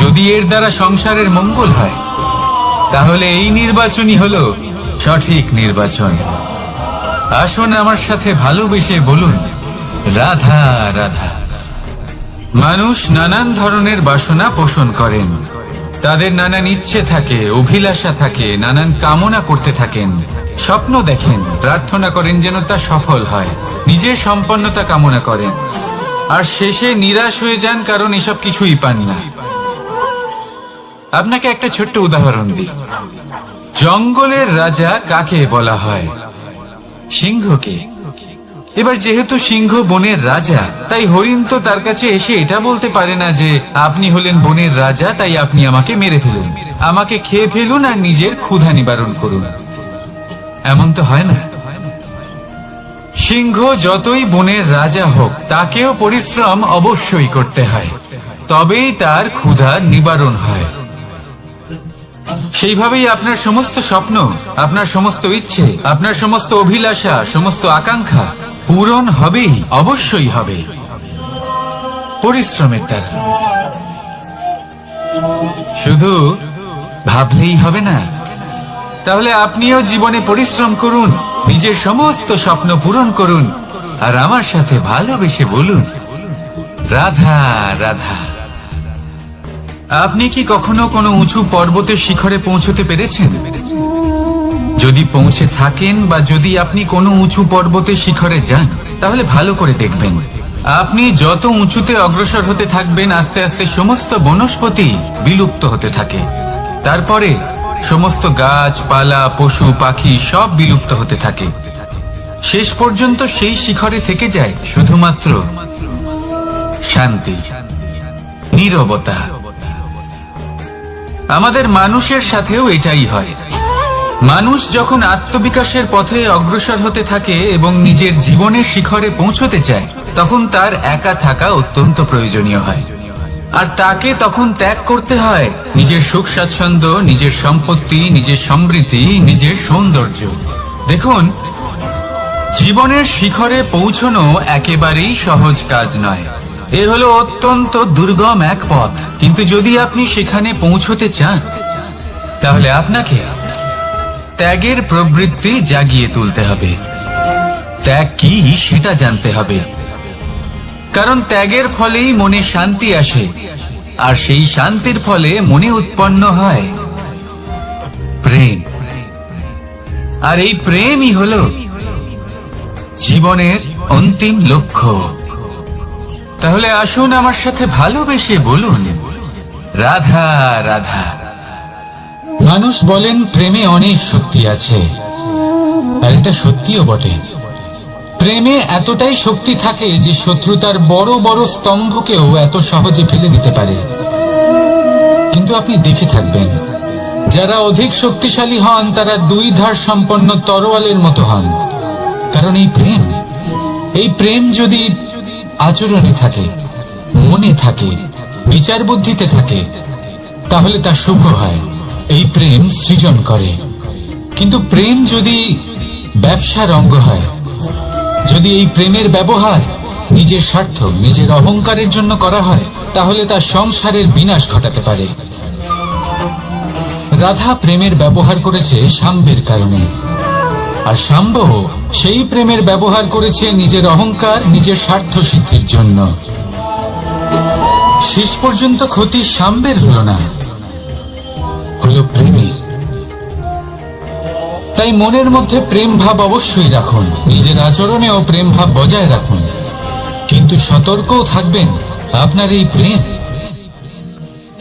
Speaker 1: যদি এর দ্বারা সংসারের মঙ্গল হয়, তাহলে এই নির্বাচনই হলো সঠিক নির্বাচন। আসুন আমার সাথে ভালোবেসে বলুন, রাধা রাধা। মানুষ নানান ধরনের বাসনা পোষণ করেন, তাদের নানান ইচ্ছে থাকে, অভিলাষা থাকে, নানান কামনা করতে থাকেন, স্বপ্ন দেখেন, প্রার্থনা করেন যেন তা সফল হয়, নিজের সম্পন্নতা কামনা করেন, আর শেষে নিরাশ হয়ে যান কারণ এসব কিছুই পান না। আপনাকে একটা ছোট্ট উদাহরণ দিই। জঙ্গলের রাজা কাকে বলা হয়? সিংহকে। এবার যেহেতু সিংহ বনের রাজা, তাই হরিণ তো তার কাছে এসে এটা বলতে পারে না যে আপনি হলেন বনের রাজা, তাই আপনি আমাকে মেরে ফেলুন, আমাকে খেয়ে ফেলুন আর নিজের ক্ষুধা নিবারণ করুন। এমন তো হয় না। সিংহ যতই বনের রাজা হোক, তাকেও পরিশ্রম অবশ্যই করতে হয়, তবেই তার ক্ষুধা নিবারণ হয়। সেইভাবেই আপনার সমস্ত স্বপ্ন, আপনার সমস্ত ইচ্ছে, আপনার সমস্ত অভিলাষা, সমস্ত আকাঙ্ক্ষা পূরণ হবেই, অবশ্যই হবে, পরিশ্রমের দ্বারা। শুধু ভাবলেই হবে না। তাহলে আপনিও জীবনে পরিশ্রম করুন, নিজের সমস্ত স্বপ্ন পূরণ করুন, আর আমার সাথে ভালোবেসে বলুন, রাধা রাধা। আপনি কি কখনো কোনো উঁচু পর্বতের শিখরে পৌঁছতে পেরেছেন? যদি পৌঁছে থাকেন বা যদি আপনি কোনো উঁচু পর্বতের শিখরে যান, তাহলে ভালো করে দেখবেন, আপনি যত উঁচুতে অগ্রসর হতে থাকবেন, আস্তে আস্তে সমস্ত বনস্পতি বিলুপ্ত হতে থাকে, তারপরে সমস্ত গাছপালা, পশু পাখি সব বিলুপ্ত হতে থাকে। শেষ পর্যন্ত সেই শিখরে থেকে যায় শুধুমাত্র শান্তি, নীরবতা। আমাদের মানুষের সাথেও এটাই হয়। মানুষ যখন আত্মবিকাশের পথে অগ্রসর হতে থাকে এবং নিজের জীবনের শিখরে পৌঁছতে চায়, তখন তার একা থাকা অত্যন্ত প্রয়োজনীয় হয়, আর তাকে তখন ত্যাগ করতে হয় নিজের সুখ স্বাচ্ছন্দ্য, নিজের সম্পত্তি, নিজের সমৃদ্ধি, নিজের সৌন্দর্য। দেখুন, জীবনের শিখরে পৌঁছনো একেবারেই সহজ কাজ নয়। এ হলো অত্যন্ত দুর্গম এক পথ, কিন্তু যদি আপনি সেখানে পৌঁছতে চান, তাহলে আপনাকে ত্যাগের প্রবৃত্তি জাগিয়ে তুলতে হবে। ত্যাগ কি সেটা জানতে হবে, কারণ ত্যাগের ফলেই মনে শান্তি আসে, আর সেই শান্তির ফলে মনে উৎপন্ন হয় প্রেম। আর এই প্রেমই হলো জীবনের অন্তিম লক্ষ্য। তাহলে আসুন আমার সাথে ভালোবেসে বলুন, রাধা রাধা।
Speaker 3: মানুষ বলেন প্রেমে অনেক শক্তি আছে, আর এটা সত্যিও বটে। প্রেমে এতটাই শক্তি থাকে যে শত্রুতার বড় বড় স্তম্ভকেও এত সহজে ফেলে দিতে পারে। কিন্তু আপনি দেখে থাকবেন, যারা অধিক শক্তিশালী হন তারা দুই ধার সম্পন্ন তরোয়ালের মতো হন। কারণ এই প্রেম যদি আচরণে থাকে, মনে থাকে, বিচার বুদ্ধিতে থাকে, তাহলে তা শুভ হয়। এই প্রেম সৃজন করে। কিন্তু প্রেম যদি ব্যবসার অঙ্গ হয়, যদি এই প্রেমের ব্যবহার নিজের স্বার্থ, নিজের অহংকারের জন্য করা হয়, তাহলে তা সংসারের বিনাশ ঘটাতে পারে। রাধা প্রেমের ব্যবহার করেছে শাম্বের কারণে, আর শাম্ব সেই প্রেমের ব্যবহার করেছে নিজের অহংকার, নিজের স্বার্থ সিদ্ধির জন্য। শেষ পর্যন্ত ক্ষতি শাম্বের হলো না, হলো প্রেমের। তাই মনের মধ্যে প্রেম ভাব অবশ্যই রাখুন, নিজের আচরণেও প্রেম ভাব বজায় রাখুন, কিন্তু সতর্কও থাকবেন আপনার এই প্রেম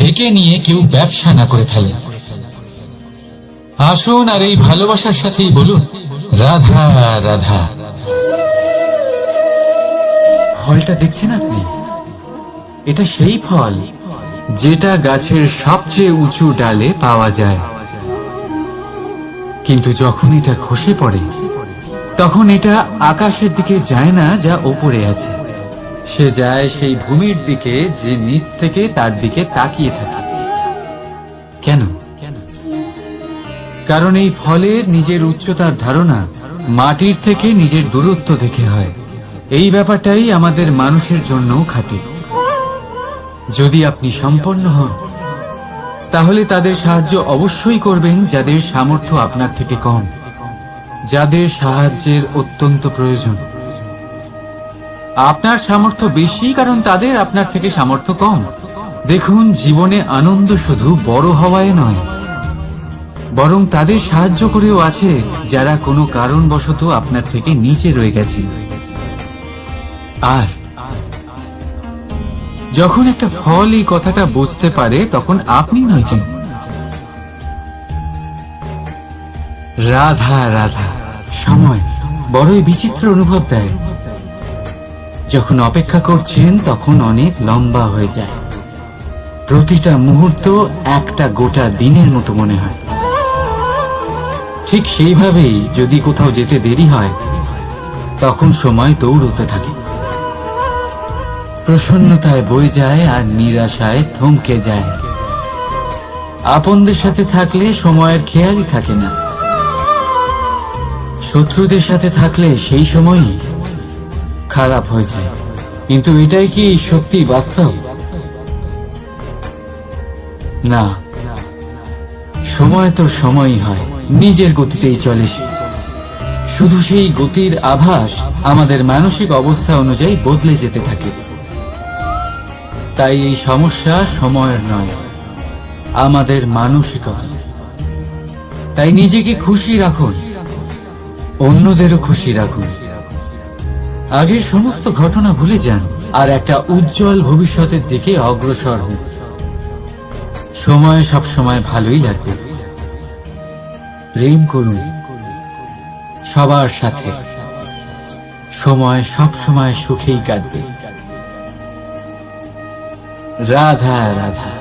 Speaker 3: একে নিয়ে কেউ ব্যবসা না করে ফেলে। আসুন আর এই ভালোবাসার সাথেই বলুন, রাধা রাধা।
Speaker 2: ফলটা দেখছেন আপনি? এটা সেই ফল যেটা গাছের সবচেয়ে উঁচু ডালে পাওয়া যায়, কিন্তু যখন এটা খসে পড়ে, তখন এটা আকাশের দিকে যায় না যা ওপরে আছে, সে যায় সেই ভূমির দিকে যে নিচ থেকে তার দিকে তাকিয়ে থাকে। কেন? কারণ এই ফলের নিজের উচ্চতার ধারণা মাটির থেকে নিজের দূরত্ব দেখে হয়। এই ব্যাপারটাই আমাদের মানুষের জন্যও খাটে। যদি আপনি সম্পন্ন হন, তাহলে তাদের সাহায্য অবশ্যই করবেন যাদের সামর্থ্য আপনার থেকে কম, যাদের সাহায্যের অত্যন্ত প্রয়োজন। আপনার সামর্থ্য বেশি কারণ তাদের আপনার থেকে সামর্থ্য কম। দেখুন, জীবনে আনন্দ শুধু বড় হওয়ায় নয়, বরং তাদের সাহায্য করেও আছে যারা কোনো কারণবশত আপনার থেকে নিচে রয়ে গেছে। আর যখন একটা ফল এই কথাটা বুঝতে পারে, তখন আপনি নয় কেন, রাধা রাধা। সময় বড়ই বিচিত্র অনুভব দেয়। যখন অপেক্ষা করছেন তখন অনেক লম্বা হয়ে যায়। প্রতিটা মুহূর্ত একটা গোটা দিনের মতো মনে হয়। ঠিক সেইভাবেই যদি কোথাও যেতে দেরি হয়, তখন সময় দৌড়তে থাকে। প্রসন্নতায় বয়ে যায় আর নিরাশায় থমকে যায়। আপনদের সাথে থাকলে সময়ের খেয়ালই থাকে না। শত্রুদের সাথে থাকলে সেই সময়ই খারাপ হয়ে যায়। কিন্তু এটাই কি সত্যি বাস্তব? না, সময় তো সময়ই হয়, নিজের গতিতেই চলে সে। শুধু সেই গতির আভাস আমাদের মানসিক অবস্থা অনুযায়ী বদলে যেতে থাকে। তাই এই সমস্যা সময়ের নয়, আমাদের মানসিকতা। তাই নিজেকে খুশি রাখুন, অন্যদেরও খুশি রাখুন। আগের সমস্ত ঘটনা ভুলে যান আর একটা উজ্জ্বল ভবিষ্যতের দিকে অগ্রসর হন। সময় সবসময় ভালোই লাগবে। প্রেম করুন সবার সাথে, সময় সবসময় সুখেই কাটবে। রাধা রাধা।